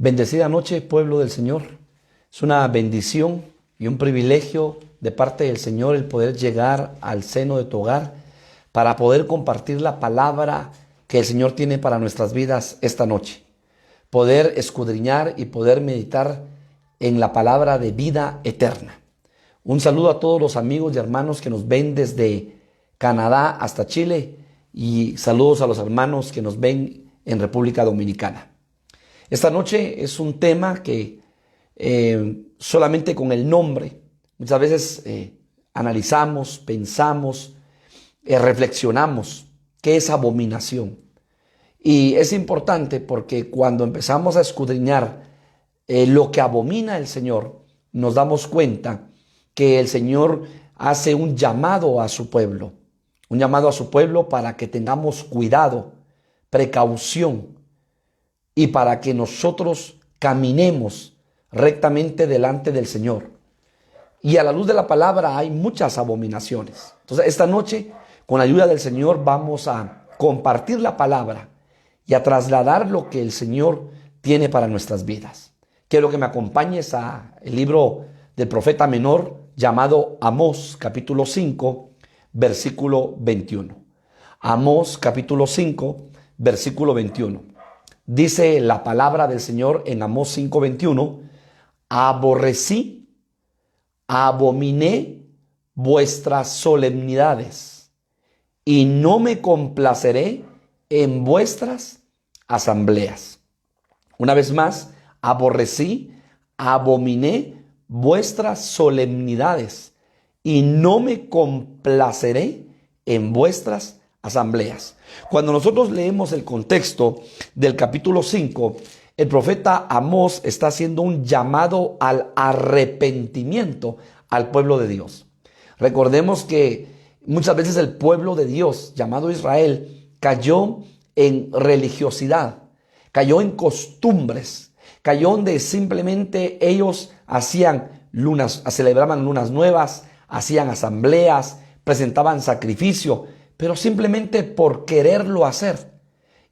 Bendecida noche, pueblo del Señor. Es una bendición y un privilegio de parte del Señor el poder llegar al seno de tu hogar para poder compartir la palabra que el Señor tiene para nuestras vidas esta noche. Poder escudriñar y poder meditar en la palabra de vida eterna. Un saludo a todos los amigos y hermanos que nos ven desde Canadá hasta Chile y saludos a los hermanos que nos ven en República Dominicana. Esta noche es un tema que solamente con el nombre muchas veces analizamos, pensamos, reflexionamos qué es abominación. Y es importante porque cuando empezamos a escudriñar lo que abomina el Señor, nos damos cuenta que el Señor hace un llamado a su pueblo para que tengamos cuidado, precaución, y para que nosotros caminemos rectamente delante del Señor. Y a la luz de la palabra hay muchas abominaciones. Entonces esta noche, con la ayuda del Señor, vamos a compartir la palabra y a trasladar lo que el Señor tiene para nuestras vidas. Quiero que me acompañes al libro del profeta menor llamado Amós, capítulo 5, versículo 21. Amós, capítulo 5, versículo 21. Dice la palabra del Señor en Amós 5:21, aborrecí, abominé vuestras solemnidades y no me complaceré en vuestras asambleas. Una vez más, aborrecí, abominé vuestras solemnidades y no me complaceré en vuestras asambleas. Cuando nosotros leemos el contexto del capítulo 5, el profeta Amós está haciendo un llamado al arrepentimiento al pueblo de Dios. Recordemos que muchas veces el pueblo de Dios, llamado Israel, cayó en religiosidad, cayó en costumbres, cayó donde simplemente ellos celebraban lunas nuevas, hacían asambleas, presentaban sacrificio, pero simplemente por quererlo hacer.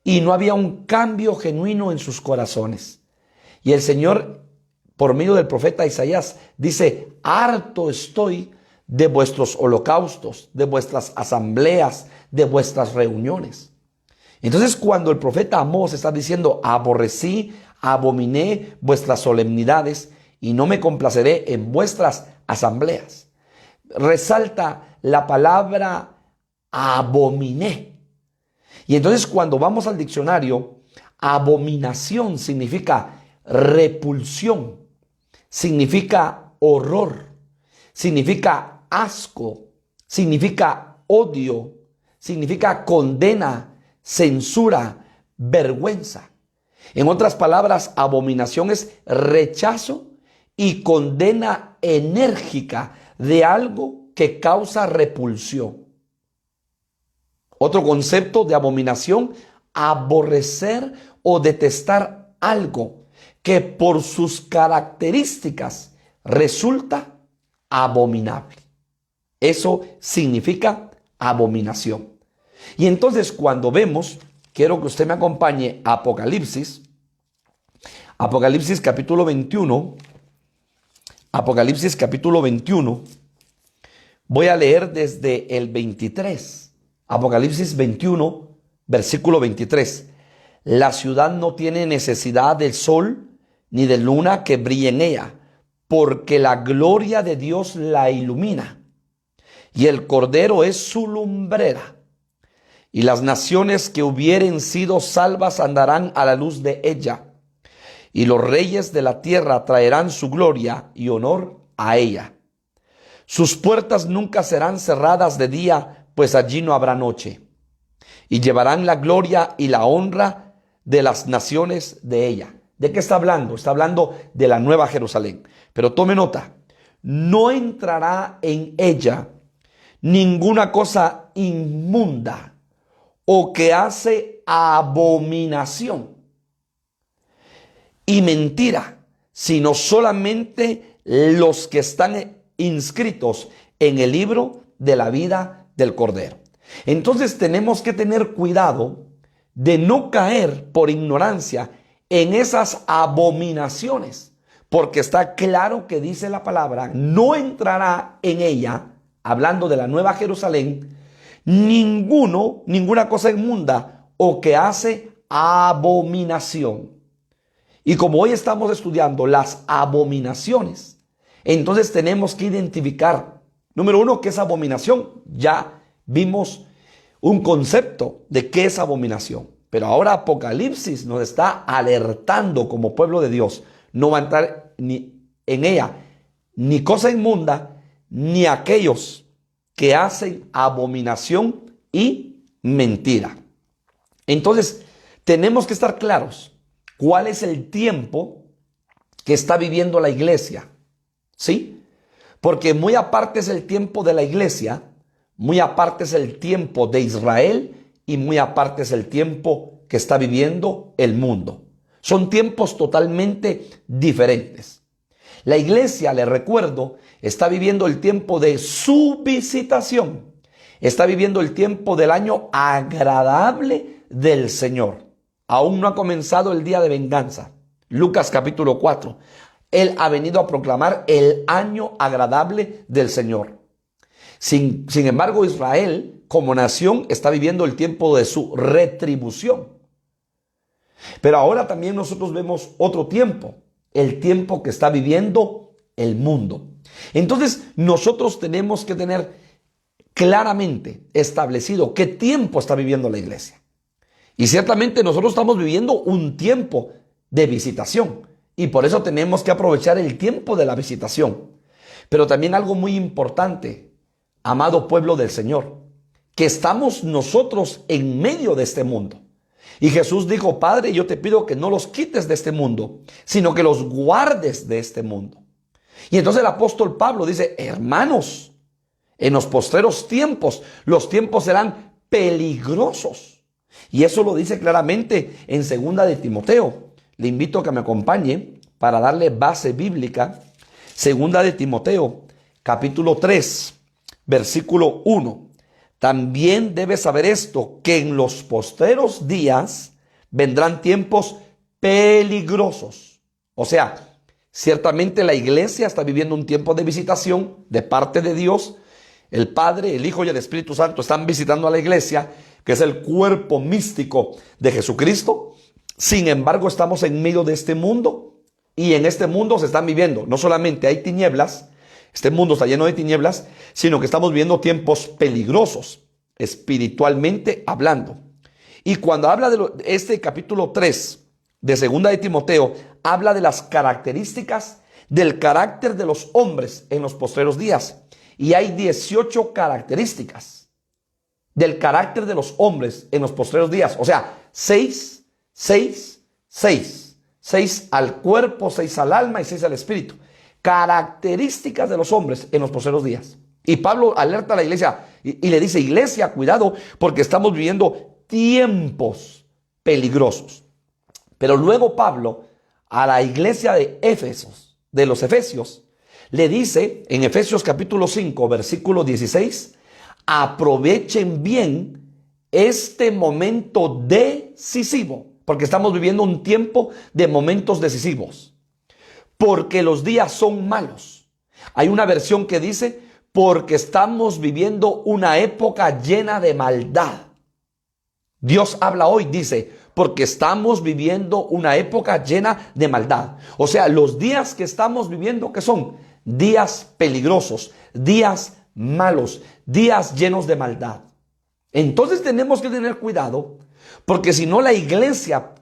Y no había un cambio genuino en sus corazones. Y el Señor, por medio del profeta Isaías, dice, harto estoy de vuestros holocaustos, de vuestras asambleas, de vuestras reuniones. Entonces, cuando el profeta Amós está diciendo, aborrecí, abominé vuestras solemnidades y no me complaceré en vuestras asambleas, resalta la palabra abominé. Y entonces cuando vamos al diccionario, abominación significa repulsión, significa horror, significa asco, significa odio, significa condena, censura, vergüenza. En otras palabras, abominación es rechazo y condena enérgica de algo que causa repulsión. Otro concepto de abominación, aborrecer o detestar algo que por sus características resulta abominable. Eso significa abominación. Y entonces cuando vemos, quiero que usted me acompañe a Apocalipsis capítulo 21, Apocalipsis capítulo 21, voy a leer desde el 23. Apocalipsis 21, versículo 23. La ciudad no tiene necesidad del sol ni de luna que brille en ella, porque la gloria de Dios la ilumina, y el Cordero es su lumbrera. Y las naciones que hubieren sido salvas andarán a la luz de ella, y los reyes de la tierra traerán su gloria y honor a ella. Sus puertas nunca serán cerradas de día, pues allí no habrá noche. Y llevarán la gloria y la honra de las naciones de ella. ¿De qué está hablando? Está hablando de la Nueva Jerusalén. Pero tome nota, no entrará en ella ninguna cosa inmunda o que hace abominación y mentira, sino solamente los que están inscritos en el libro de la vida del Cordero. Entonces tenemos que tener cuidado de no caer por ignorancia en esas abominaciones, porque está claro que dice la palabra, no entrará en ella, hablando de la Nueva Jerusalén, ninguna cosa inmunda o que hace abominación. Y como hoy estamos estudiando las abominaciones, entonces tenemos que identificar, número uno, ¿qué es abominación? Ya vimos un concepto de qué es abominación. Pero ahora Apocalipsis nos está alertando como pueblo de Dios. No va a entrar ni en ella ni cosa inmunda, ni aquellos que hacen abominación y mentira. Entonces, tenemos que estar claros cuál es el tiempo que está viviendo la iglesia. ¿Sí? Porque muy aparte es el tiempo de la iglesia, muy aparte es el tiempo de Israel y muy aparte es el tiempo que está viviendo el mundo. Son tiempos totalmente diferentes. La iglesia, les recuerdo, está viviendo el tiempo de su visitación. Está viviendo el tiempo del año agradable del Señor. Aún no ha comenzado el día de venganza. Lucas capítulo 4. Él ha venido a proclamar el año agradable del Señor. Sin embargo, Israel, como nación, está viviendo el tiempo de su retribución. Pero ahora también nosotros vemos otro tiempo, el tiempo que está viviendo el mundo. Entonces, nosotros tenemos que tener claramente establecido qué tiempo está viviendo la iglesia. Y ciertamente nosotros estamos viviendo un tiempo de visitación. Y por eso tenemos que aprovechar el tiempo de la visitación. Pero también algo muy importante, amado pueblo del Señor, que estamos nosotros en medio de este mundo. Y Jesús dijo, Padre, yo te pido que no los quites de este mundo, sino que los guardes de este mundo. Y entonces el apóstol Pablo dice, hermanos, en los postreros tiempos, los tiempos serán peligrosos. Y eso lo dice claramente en 2 de Timoteo. Le invito a que me acompañe para darle base bíblica. 2 de Timoteo, capítulo 3, versículo 1. También debes saber esto, que en los postreros días vendrán tiempos peligrosos. O sea, ciertamente la iglesia está viviendo un tiempo de visitación de parte de Dios. El Padre, el Hijo y el Espíritu Santo están visitando a la iglesia, que es el cuerpo místico de Jesucristo. Sin embargo, estamos en medio de este mundo y en este mundo se están viviendo, no solamente hay tinieblas, este mundo está lleno de tinieblas, sino que estamos viviendo tiempos peligrosos, espiritualmente hablando. Y cuando habla de este capítulo 3 de 2 de Timoteo, habla de las características del carácter de los hombres en los postreros días. Y hay 18 características del carácter de los hombres en los postreros días. O sea, 6 al cuerpo, 6 al alma y 6 al espíritu. Características de los hombres en los postreros días. Y Pablo alerta a la iglesia y le dice, iglesia, cuidado, porque estamos viviendo tiempos peligrosos. Pero luego Pablo a la iglesia de Éfesos, de los Efesios, le dice en Efesios capítulo 5, versículo 16, aprovechen bien este momento decisivo, porque estamos viviendo un tiempo de momentos decisivos, porque los días son malos. Hay una versión que dice, porque estamos viviendo una época llena de maldad. Dios habla hoy, dice, porque estamos viviendo una época llena de maldad. O sea, los días que estamos viviendo, ¿qué son? Días peligrosos, días malos, días llenos de maldad. Entonces tenemos que tener cuidado, porque si no la iglesia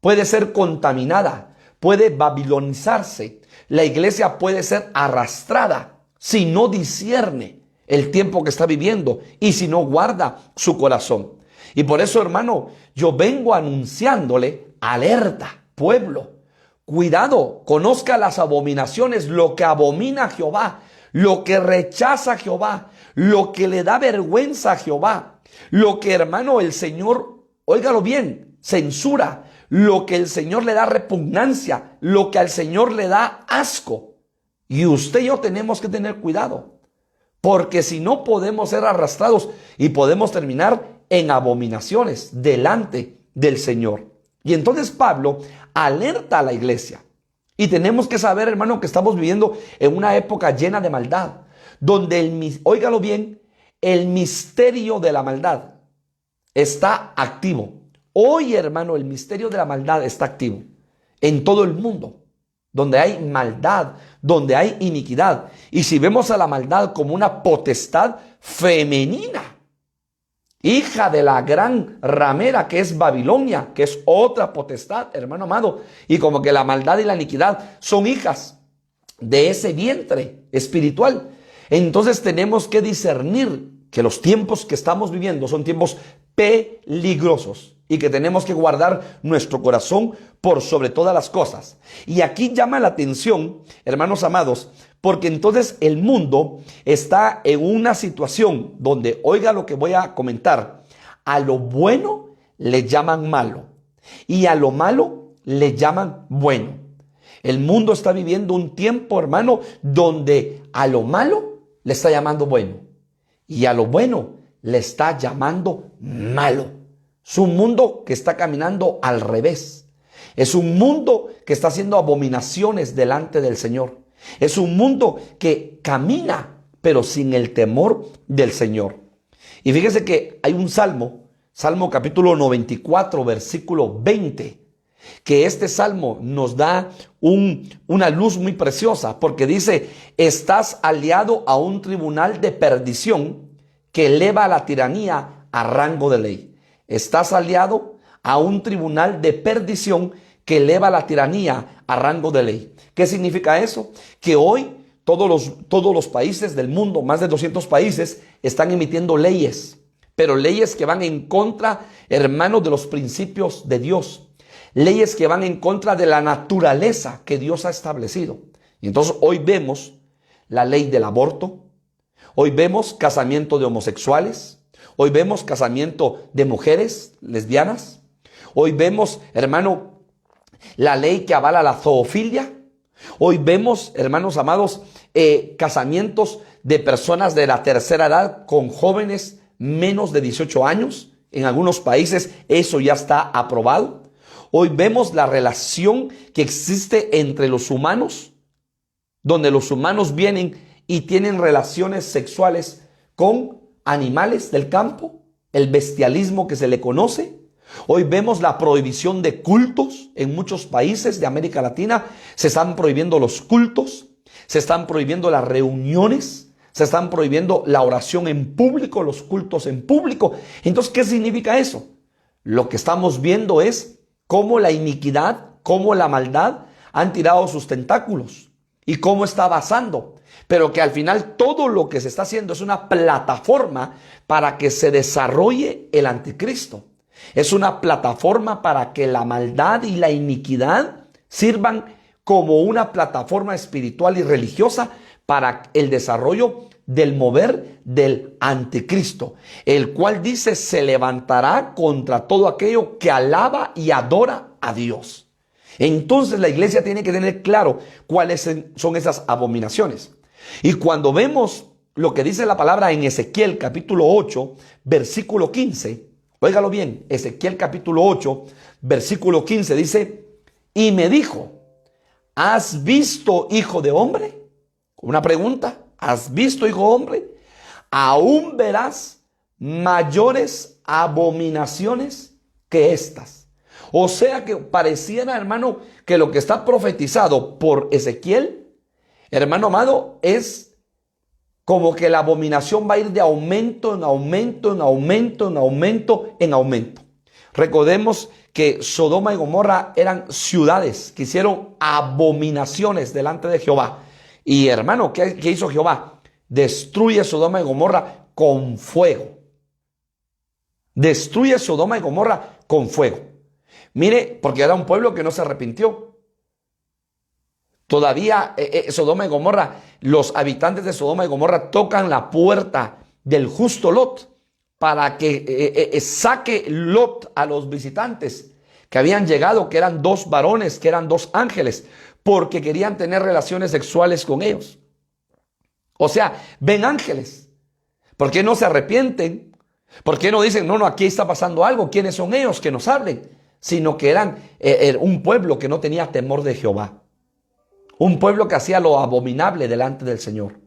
puede ser contaminada, puede babilonizarse, la iglesia puede ser arrastrada si no discierne el tiempo que está viviendo y si no guarda su corazón. Y por eso, hermano, yo vengo anunciándole, alerta, pueblo, cuidado, conozca las abominaciones, lo que abomina Jehová, lo que rechaza Jehová, lo que le da vergüenza a Jehová, lo que, hermano, el Señor, óigalo bien, censura, lo que el Señor le da repugnancia, lo que al Señor le da asco. Y usted y yo tenemos que tener cuidado, porque si no podemos ser arrastrados y podemos terminar en abominaciones delante del Señor. Y entonces Pablo alerta a la iglesia. Y tenemos que saber, hermano, que estamos viviendo en una época llena de maldad, donde, óigalo bien, el misterio de la maldad está activo. Hoy, hermano, el misterio de la maldad está activo en todo el mundo, donde hay maldad, donde hay iniquidad. Y si vemos a la maldad como una potestad femenina, hija de la gran ramera que es Babilonia, que es otra potestad, hermano amado, y como que la maldad y la iniquidad son hijas de ese vientre espiritual, entonces tenemos que discernir que los tiempos que estamos viviendo son tiempos peligrosos y que tenemos que guardar nuestro corazón por sobre todas las cosas. Y aquí llama la atención, hermanos amados, porque entonces el mundo está en una situación donde, oiga lo que voy a comentar, a lo bueno le llaman malo y a lo malo le llaman bueno. El mundo está viviendo un tiempo, hermano, donde a lo malo le está llamando bueno y a lo bueno le está llamando malo. Es un mundo que está caminando al revés. Es un mundo que está haciendo abominaciones delante del Señor. Es un mundo que camina, pero sin el temor del Señor. Y fíjese que hay un salmo, Salmo capítulo 94, versículo 20, que este salmo nos da una luz muy preciosa, porque dice: estás aliado a un tribunal de perdición que eleva la tiranía a rango de ley. Estás aliado a un tribunal de perdición que eleva la tiranía a rango de ley. ¿Qué significa eso? Que hoy todos los países del mundo, más de 200 países, están emitiendo leyes, pero leyes que van en contra, hermanos, de los principios de Dios. Leyes que van en contra de la naturaleza que Dios ha establecido. Y entonces hoy vemos la ley del aborto, hoy vemos casamiento de homosexuales, hoy vemos casamiento de mujeres lesbianas, hoy vemos, hermano, la ley que avala la zoofilia. Hoy vemos, hermanos amados, casamientos de personas de la tercera edad con jóvenes menos de 18 años. En algunos países eso ya está aprobado. Hoy vemos la relación que existe entre los humanos, donde los humanos vienen y tienen relaciones sexuales con animales del campo, el bestialismo que se le conoce. Hoy vemos la prohibición de cultos en muchos países de América Latina. Se están prohibiendo los cultos, se están prohibiendo las reuniones, se están prohibiendo la oración en público, los cultos en público. Entonces, ¿qué significa eso? Lo que estamos viendo es cómo la iniquidad, cómo la maldad han tirado sus tentáculos y cómo está avanzando. Pero que al final todo lo que se está haciendo es una plataforma para que se desarrolle el anticristo. Es una plataforma para que la maldad y la iniquidad sirvan como una plataforma espiritual y religiosa para el desarrollo del mover del anticristo, el cual dice se levantará contra todo aquello que alaba y adora a Dios. Entonces la iglesia tiene que tener claro cuáles son esas abominaciones. Y cuando vemos lo que dice la palabra en Ezequiel capítulo 8, versículo 15, óigalo bien, Ezequiel capítulo 8, versículo 15 dice: y me dijo, ¿has visto, hijo de hombre? Una pregunta, ¿has visto, hijo de hombre? Aún verás mayores abominaciones que estas. O sea que pareciera, hermano, que lo que está profetizado por Ezequiel, hermano amado, es como que la abominación va a ir de aumento en aumento, en aumento, en aumento, en aumento. Recordemos que Sodoma y Gomorra eran ciudades que hicieron abominaciones delante de Jehová. Y hermano, ¿qué hizo Jehová? Destruye Sodoma y Gomorra con fuego. Destruye Sodoma y Gomorra con fuego. Mire, porque era un pueblo que no se arrepintió. Todavía Sodoma y Gomorra, los habitantes de Sodoma y Gomorra tocan la puerta del justo Lot para que saque Lot a los visitantes que habían llegado, que eran 2 varones, que eran 2 ángeles, porque querían tener relaciones sexuales con ellos. O sea, ven ángeles. ¿Por qué no se arrepienten? ¿Por qué no dicen, no, aquí está pasando algo? ¿Quiénes son ellos? Que nos hablen. sino que eran un pueblo que no tenía temor de Jehová. Un pueblo que hacía lo abominable delante del Señor.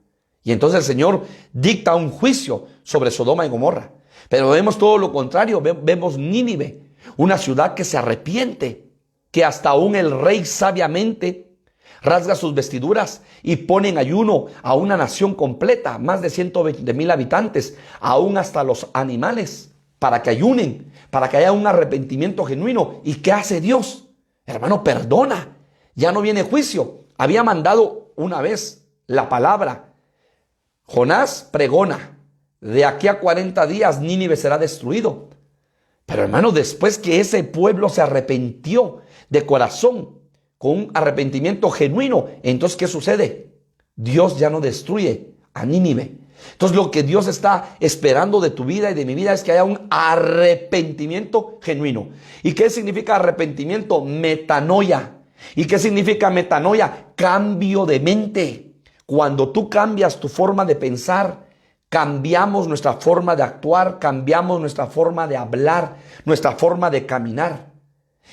Y entonces el Señor dicta un juicio sobre Sodoma y Gomorra. Pero vemos todo lo contrario, vemos Nínive, una ciudad que se arrepiente, que hasta aún el rey sabiamente rasga sus vestiduras y pone en ayuno a una nación completa, más de 120,000 habitantes, aún hasta los animales, para que ayunen, para que haya un arrepentimiento genuino. ¿Y qué hace Dios? Hermano, perdona, ya no viene juicio. Había mandado una vez la palabra. Jonás pregona, de aquí a 40 días Nínive será destruido. Pero hermano, después que ese pueblo se arrepintió de corazón, con un arrepentimiento genuino, entonces ¿qué sucede? Dios ya no destruye a Nínive. Entonces lo que Dios está esperando de tu vida y de mi vida es que haya un arrepentimiento genuino. ¿Y qué significa arrepentimiento? Metanoia. ¿Y qué significa metanoia? Cambio de mente. Cuando tú cambias tu forma de pensar, cambiamos nuestra forma de actuar, cambiamos nuestra forma de hablar, nuestra forma de caminar.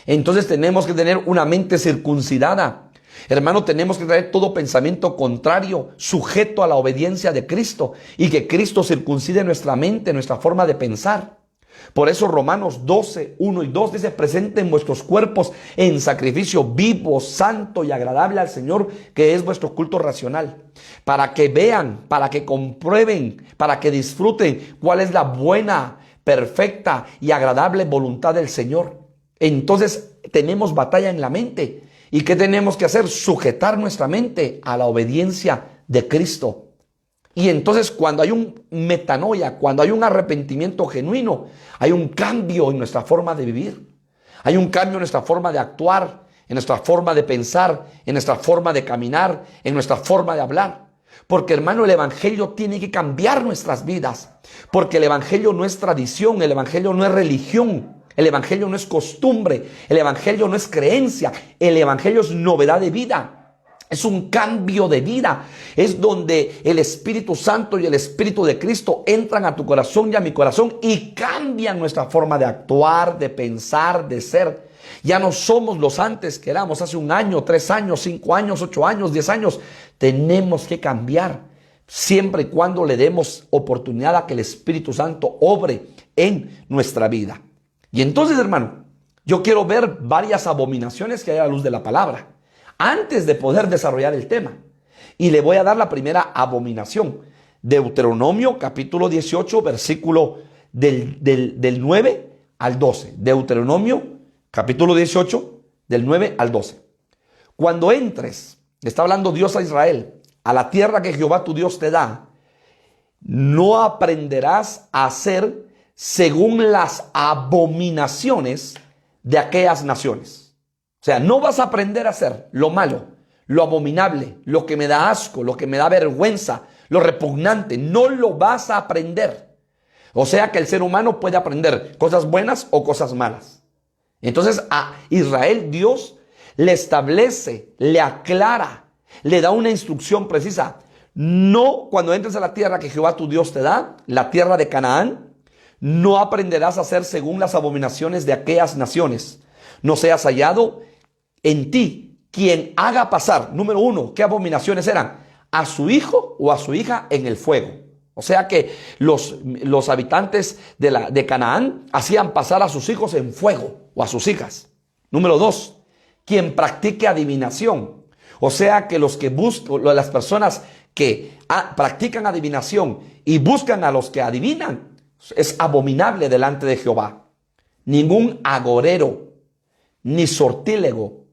Entonces tenemos que tener una mente circuncidada. Hermano, tenemos que traer todo pensamiento contrario, sujeto a la obediencia de Cristo, y que Cristo circuncide nuestra mente, nuestra forma de pensar. Por eso Romanos 12, 1 y 2 dice: presenten vuestros cuerpos en sacrificio vivo, santo y agradable al Señor, que es vuestro culto racional. Para que vean, para que comprueben, para que disfruten cuál es la buena, perfecta y agradable voluntad del Señor. Entonces tenemos batalla en la mente. ¿Y qué tenemos que hacer? Sujetar nuestra mente a la obediencia de Cristo. Y entonces cuando hay un metanoia, cuando hay un arrepentimiento genuino, hay un cambio en nuestra forma de vivir. Hay un cambio en nuestra forma de actuar, en nuestra forma de pensar, en nuestra forma de caminar, en nuestra forma de hablar. Porque hermano, el evangelio tiene que cambiar nuestras vidas. Porque el evangelio no es tradición, el evangelio no es religión. El evangelio no es costumbre, el evangelio no es creencia, el evangelio es novedad de vida, es un cambio de vida, es donde el Espíritu Santo y el Espíritu de Cristo entran a tu corazón y a mi corazón y cambian nuestra forma de actuar, de pensar, de ser. Ya no somos los antes que éramos hace 1 año, 3 años, 5 años, 8 años, 10 años. Tenemos que cambiar siempre y cuando le demos oportunidad a que el Espíritu Santo obre en nuestra vida. Y entonces, hermano, yo quiero ver varias abominaciones que hay a la luz de la palabra antes de poder desarrollar el tema. Y le voy a dar la primera abominación. Deuteronomio capítulo 18, versículo del 9 al 12. Deuteronomio capítulo 18, del 9 al 12. Cuando entres, está hablando Dios a Israel, a la tierra que Jehová tu Dios te da, no aprenderás a hacer según las abominaciones de aquellas naciones. O sea, no vas a aprender a hacer lo malo, lo abominable, lo que me da asco, lo que me da vergüenza, lo repugnante. No lo vas a aprender. O sea que el ser humano puede aprender cosas buenas o cosas malas. Entonces a Israel Dios le establece, le aclara, le da una instrucción precisa. No, cuando entres a la tierra que Jehová tu Dios te da, la tierra de Canaán, no aprenderás a hacer según las abominaciones de aquellas naciones. No seas hallado en ti quien haga pasar, número 1, ¿qué abominaciones eran? A su hijo o a su hija en el fuego. O sea que los habitantes de Canaán hacían pasar a sus hijos en fuego o a sus hijas. Número 2, quien practique adivinación. O sea que los que buscan, las personas que practican adivinación y buscan a los que adivinan, es abominable delante de Jehová. Ningún agorero, ni sortílego,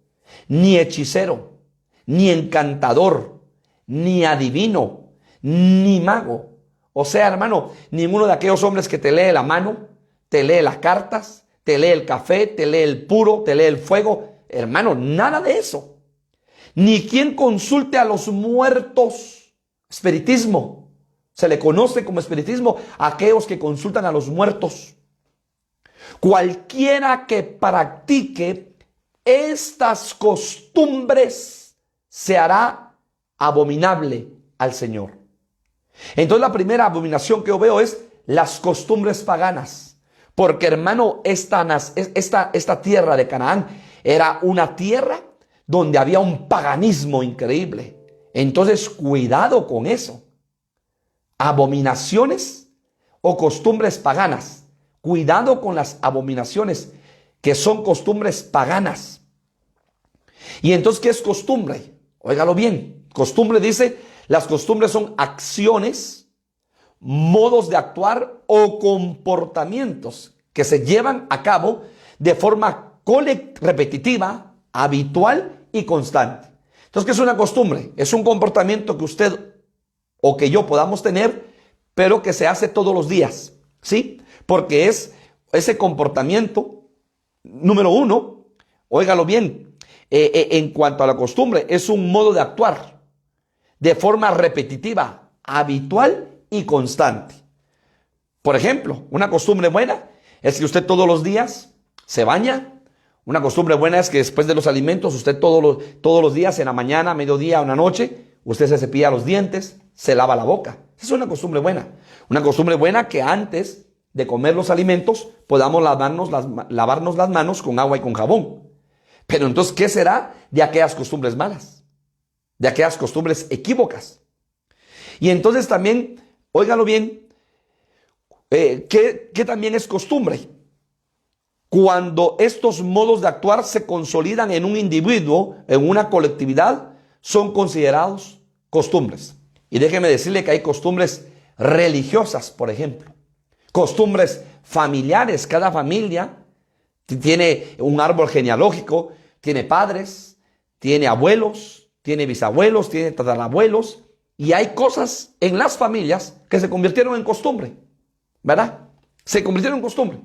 ni hechicero, ni encantador, ni adivino, ni mago. O sea, hermano, ninguno de aquellos hombres que te lee la mano, te lee las cartas, te lee el café, te lee el puro, te lee el fuego. Hermano, nada de eso. Ni quien consulte a los muertos. Espiritismo. Se le conoce como espiritismo a aquellos que consultan a los muertos. Cualquiera que practique estas costumbres se hará abominable al Señor. Entonces la primera abominación que yo veo es las costumbres paganas. Porque, hermano, esta tierra de Canaán era una tierra donde había un paganismo increíble. Entonces, cuidado con eso. Abominaciones o costumbres paganas. Cuidado con las abominaciones que son costumbres paganas. Y entonces, ¿qué es costumbre? Óigalo bien. Costumbre dice, las costumbres son acciones, modos de actuar o comportamientos que se llevan a cabo de forma repetitiva, habitual y constante. Entonces, ¿qué es una costumbre? Es un comportamiento que usted o que yo podamos tener, pero que se hace todos los días, ¿sí? Porque es ese comportamiento, número uno, óigalo bien, en cuanto a la costumbre, es un modo de actuar de forma repetitiva, habitual y constante. Por ejemplo, una costumbre buena es que usted todos los días se baña. Una costumbre buena es que después de los alimentos, usted todos los días, en la mañana, mediodía o en la noche, usted se cepilla los dientes, se lava la boca. Esa es una costumbre buena. Una costumbre buena que antes de comer los alimentos podamos lavarnos las manos con agua y con jabón. Pero entonces, ¿qué será de aquellas costumbres malas? De aquellas costumbres equívocas. Y entonces también, óigalo bien, ¿qué también es costumbre? Cuando estos modos de actuar se consolidan en un individuo, en una colectividad, son considerados costumbres. Y déjeme decirle que hay costumbres religiosas, por ejemplo. Costumbres familiares. Cada familia tiene un árbol genealógico, tiene padres, tiene abuelos, tiene bisabuelos, tiene tatarabuelos. Y hay cosas en las familias que se convirtieron en costumbre, ¿verdad? Se convirtieron en costumbre.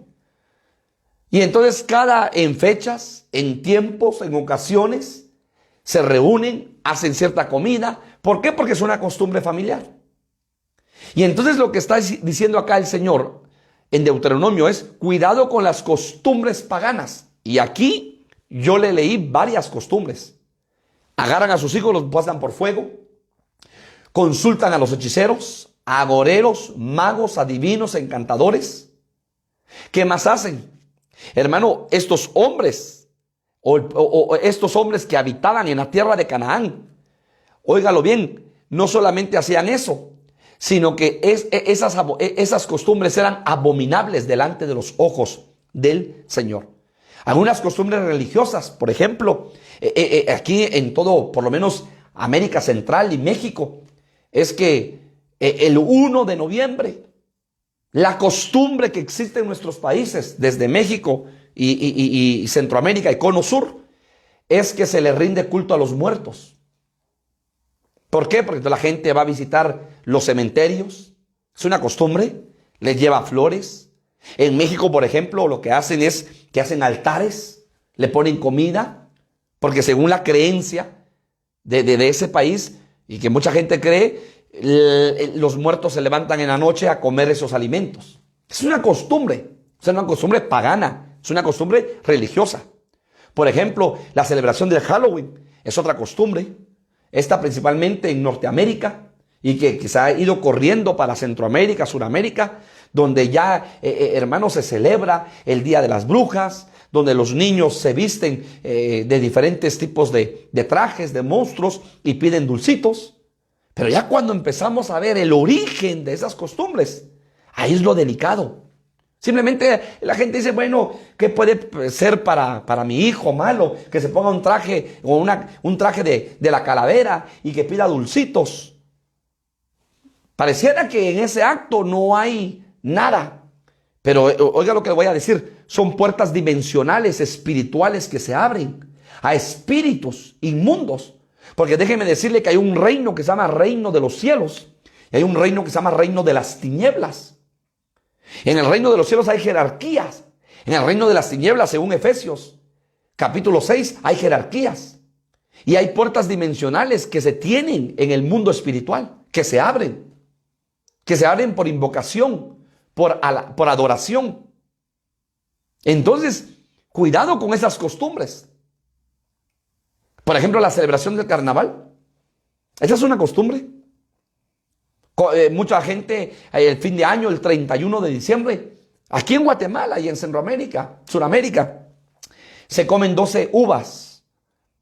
Y entonces en fechas, en tiempos, en ocasiones, se reúnen, hacen cierta comida. ¿Por qué? Porque es una costumbre familiar. Y entonces lo que está diciendo acá el Señor en Deuteronomio es, cuidado con las costumbres paganas. Y aquí yo le leí varias costumbres. Agarran a sus hijos, los pasan por fuego, consultan a los hechiceros, agoreros, magos, adivinos, encantadores. ¿Qué más hacen? Hermano, estos hombres o estos hombres que habitaban en la tierra de Canaán, óigalo bien, no solamente hacían eso, sino que esas costumbres eran abominables delante de los ojos del Señor. Algunas costumbres religiosas, por ejemplo, aquí en todo, por lo menos América Central y México, es que el 1 de noviembre, la costumbre que existe en nuestros países, desde México y Centroamérica y Cono Sur, es que se le rinde culto a los muertos. ¿Por qué? Porque la gente va a visitar los cementerios. Es una costumbre. Les lleva flores. En México, por ejemplo, lo que hacen es que hacen altares, le ponen comida, porque según la creencia de ese país, y que mucha gente cree, los muertos se levantan en la noche a comer esos alimentos. Es una costumbre. Es una costumbre pagana. Es una costumbre religiosa. Por ejemplo, la celebración del Halloween es otra costumbre. Esta principalmente en Norteamérica y que quizá ha ido corriendo para Centroamérica, Suramérica, donde ya, hermanos, se celebra el Día de las Brujas, donde los niños se visten de diferentes tipos de trajes, de monstruos y piden dulcitos. Pero ya cuando empezamos a ver el origen de esas costumbres, ahí es lo delicado. Simplemente la gente dice, bueno, ¿qué puede ser para mi hijo malo? Que se ponga un traje o un traje de la calavera y que pida dulcitos. Pareciera que en ese acto no hay nada. Pero oiga lo que le voy a decir. Son puertas dimensionales, espirituales que se abren a espíritus inmundos. Porque déjeme decirle que hay un reino que se llama reino de los cielos. Y hay un reino que se llama reino de las tinieblas. En el reino de los cielos hay jerarquías. En el reino de las tinieblas, según Efesios capítulo 6, hay jerarquías. Y hay puertas dimensionales que se tienen en el mundo espiritual, que se abren. Que se abren por invocación, por adoración. Entonces, cuidado con esas costumbres. Por ejemplo, la celebración del carnaval. Esa es una costumbre. Mucha gente, el fin de año, el 31 de diciembre, Aquí en Guatemala y en Centroamérica, Suramérica, se comen 12 uvas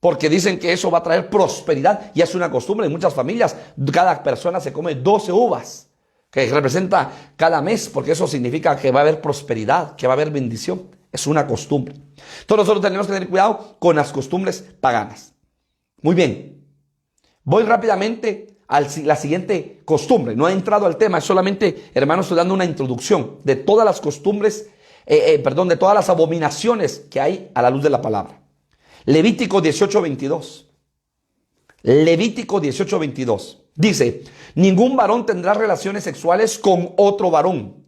porque dicen que eso va a traer prosperidad y es una costumbre en muchas familias. Cada persona se come 12 uvas, que representa cada mes, porque eso significa que va a haber prosperidad, que va a haber bendición. Es una costumbre. Entonces nosotros tenemos que tener cuidado con las costumbres paganas. Muy bien. Voy rápidamente a la siguiente costumbre. No he entrado al tema, es solamente, hermanos, estoy dando una introducción de todas las costumbres, de todas las abominaciones que hay a la luz de la palabra. Levítico 18:22. Levítico 18:22. Dice, ningún varón tendrá relaciones sexuales con otro varón,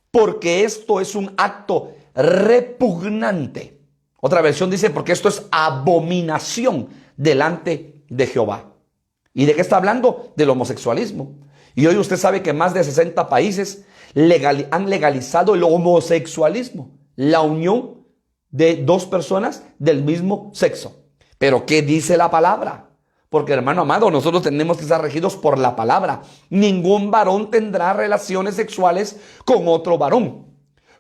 porque esto es un acto repugnante. Otra versión dice, porque esto es abominación delante de Jehová. ¿Y de qué está hablando? Del homosexualismo. Y hoy usted sabe que más de 60 países han legalizado el homosexualismo, la unión de dos personas del mismo sexo. Pero ¿qué dice la palabra? Porque, hermano amado, nosotros tenemos que estar regidos por la palabra. Ningún varón tendrá relaciones sexuales con otro varón,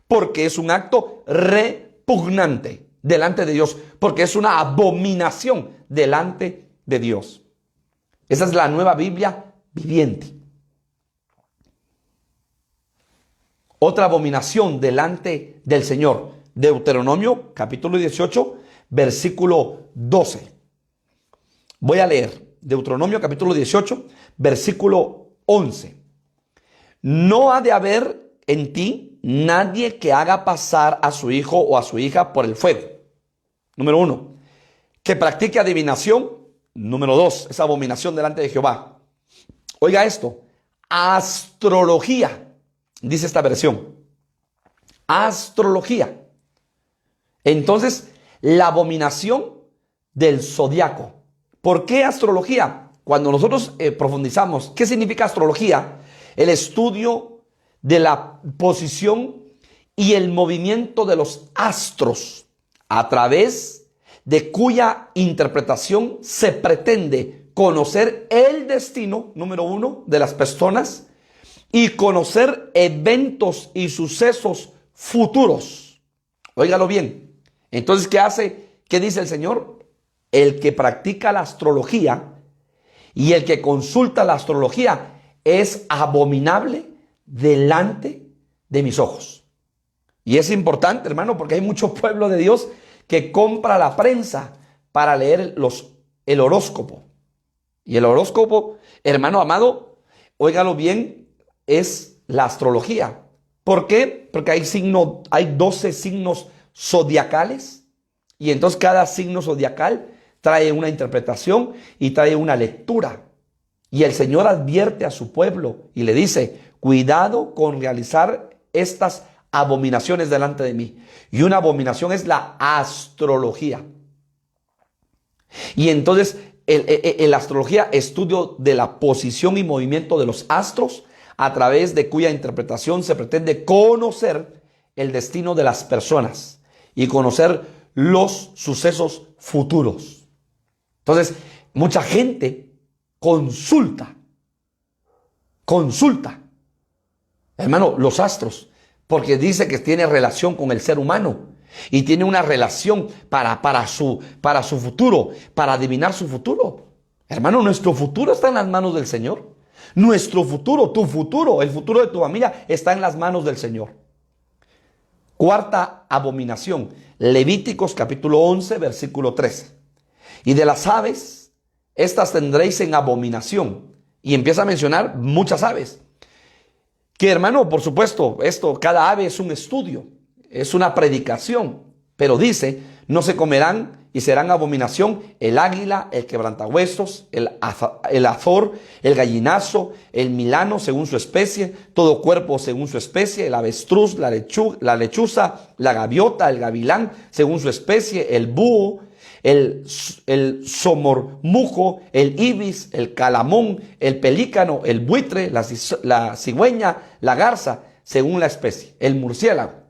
porque es un acto repugnante delante de Dios, porque es una abominación delante de Dios. Esa es la Nueva Biblia Viviente. Otra abominación delante del Señor. Deuteronomio capítulo 18, versículo 12. Voy a leer Deuteronomio capítulo 18, versículo 11. No ha de haber en ti nadie que haga pasar a su hijo o a su hija por el fuego. Número 1. Que practique adivinación. Número 2. Es abominación delante de Jehová. Oiga esto. Astrología. Dice esta versión. Astrología. Entonces, la abominación del zodiaco. ¿Por qué astrología? Cuando nosotros profundizamos, ¿qué significa astrología? El estudio de la posición y el movimiento de los astros, a través de cuya interpretación se pretende conocer el destino, número 1, de las personas y conocer eventos y sucesos futuros. Óigalo bien. Entonces, ¿qué hace? ¿Qué dice el Señor? El que practica la astrología y el que consulta la astrología es abominable delante de mis ojos. Y es importante, hermano, porque hay mucho pueblo de Dios que compra la prensa para leer el horóscopo. Y el horóscopo, hermano amado, óigalo bien, es la astrología. ¿Por qué? Porque hay 12 signos zodiacales, y entonces cada signo zodiacal trae una interpretación y trae una lectura. Y el Señor advierte a su pueblo y le dice, cuidado con realizar estas abominaciones delante de mí. Y una abominación es la astrología. Y entonces la astrología, estudio de la posición y movimiento de los astros, a través de cuya interpretación se pretende conocer el destino de las personas y conocer los sucesos futuros. Entonces, mucha gente consulta, hermano, los astros, porque dice que tiene relación con el ser humano y tiene una relación para su futuro, para adivinar su futuro. Hermano, nuestro futuro está en las manos del Señor. Nuestro futuro, tu futuro, el futuro de tu familia está en las manos del Señor. Cuarta abominación, Levíticos capítulo 11, versículo 13. Y de las aves, estas tendréis en abominación. Y empieza a mencionar muchas aves. Que, hermano, por supuesto, cada ave es un estudio, es una predicación. Pero dice, no se comerán y serán abominación el águila, el quebrantahuesos, el azor, el gallinazo, el milano según su especie, todo cuerpo según su especie, el avestruz, la lechuza, la gaviota, el gavilán según su especie, el búho, el somormujo, el ibis, el calamón, el pelícano, el buitre, la cigüeña, la garza según la especie, el murciélago.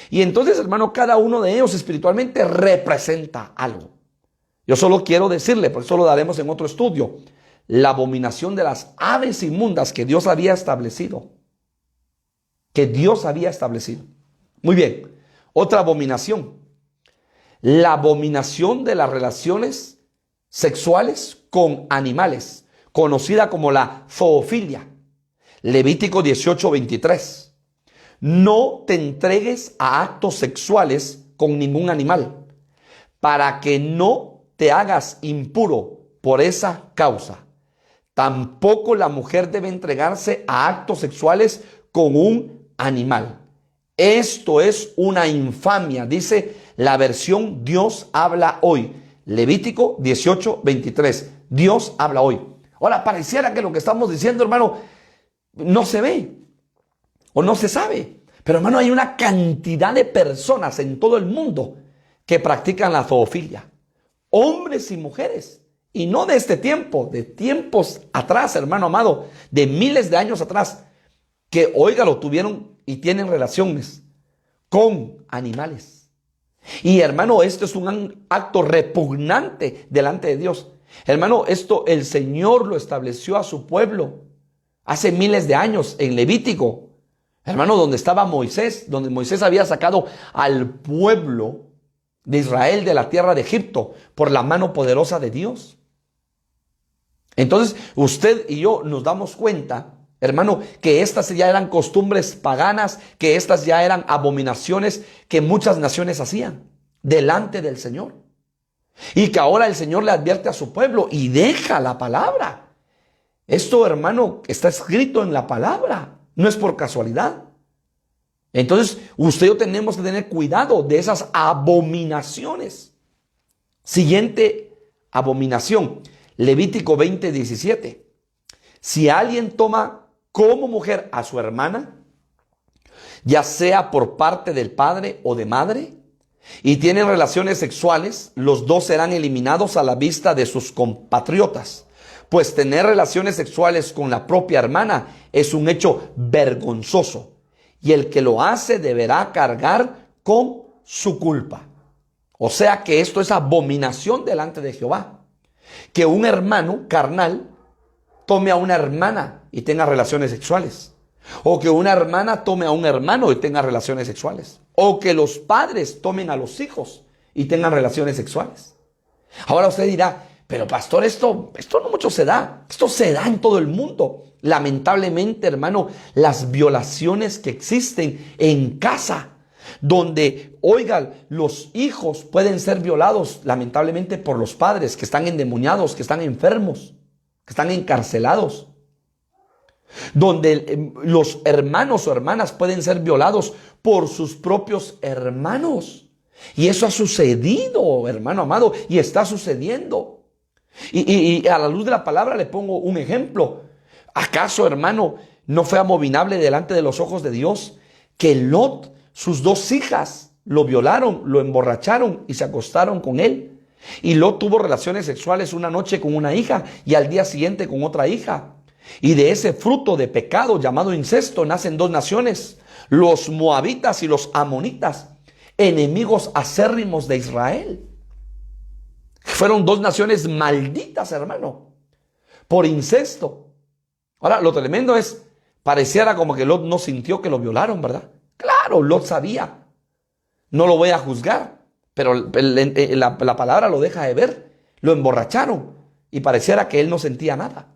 Y entonces, hermano, cada uno de ellos espiritualmente representa algo. Yo solo quiero decirle, por eso lo daremos en otro estudio, la abominación de las aves inmundas que Dios había establecido. Que Dios había establecido. Muy bien. Otra abominación. La abominación de las relaciones sexuales con animales, conocida como la zoofilia. Levítico 18:23. No te entregues a actos sexuales con ningún animal, para que no te hagas impuro por esa causa. Tampoco la mujer debe entregarse a actos sexuales con un animal. Esto es una infamia, dice la versión Dios habla hoy. Levítico 18:23. Dios habla hoy. Ahora, pareciera que lo que estamos diciendo, hermano, no se ve o no se sabe. Pero, hermano, hay una cantidad de personas en todo el mundo que practican la zoofilia. Hombres y mujeres. Y no de este tiempo, de tiempos atrás, hermano amado, de miles de años atrás, que, óigalo, tuvieron y tienen relaciones con animales. Y, hermano, esto es un acto repugnante delante de Dios. Hermano, esto el Señor lo estableció a su pueblo hace miles de años en Levítico. Hermano, donde estaba Moisés, donde Moisés había sacado al pueblo de Israel de la tierra de Egipto por la mano poderosa de Dios. Entonces, usted y yo nos damos cuenta, hermano, que estas ya eran costumbres paganas, que estas ya eran abominaciones que muchas naciones hacían delante del Señor. Y que ahora el Señor le advierte a su pueblo y deja la palabra. Esto, hermano, está escrito en la palabra, no es por casualidad. Entonces, usted y yo tenemos que tener cuidado de esas abominaciones. Siguiente abominación. Levítico 20:17. Si alguien toma como mujer a su hermana, ya sea por parte del padre o de madre, y tienen relaciones sexuales, los dos serán eliminados a la vista de sus compatriotas, pues tener relaciones sexuales con la propia hermana es un hecho vergonzoso, y el que lo hace deberá cargar con su culpa. O sea que esto es abominación delante de Jehová. Que un hermano carnal tome a una hermana y tenga relaciones sexuales. O que una hermana tome a un hermano y tenga relaciones sexuales. O que los padres tomen a los hijos y tengan relaciones sexuales. Ahora usted dirá, pero pastor, esto no mucho se da. Esto se da en todo el mundo. Lamentablemente, hermano, las violaciones que existen en casa, donde, oigan, los hijos pueden ser violados lamentablemente por los padres que están endemoniados, que están enfermos, que están encarcelados. Donde los hermanos o hermanas pueden ser violados por sus propios hermanos. Y eso ha sucedido, hermano amado, y está sucediendo. Y a la luz de la palabra le pongo un ejemplo. ¿Acaso, hermano, no fue abominable delante de los ojos de Dios que Lot, sus dos hijas, lo violaron, lo emborracharon y se acostaron con él? Y Lot tuvo relaciones sexuales una noche con una hija y al día siguiente con otra hija. Y de ese fruto de pecado llamado incesto nacen dos naciones, los moabitas y los amonitas, enemigos acérrimos de Israel. Fueron dos naciones malditas, hermano, por incesto. Ahora, lo tremendo es, pareciera como que Lot no sintió que lo violaron, ¿verdad? Claro, Lot sabía. No lo voy a juzgar, pero la palabra lo deja de ver. Lo emborracharon y pareciera que él no sentía nada.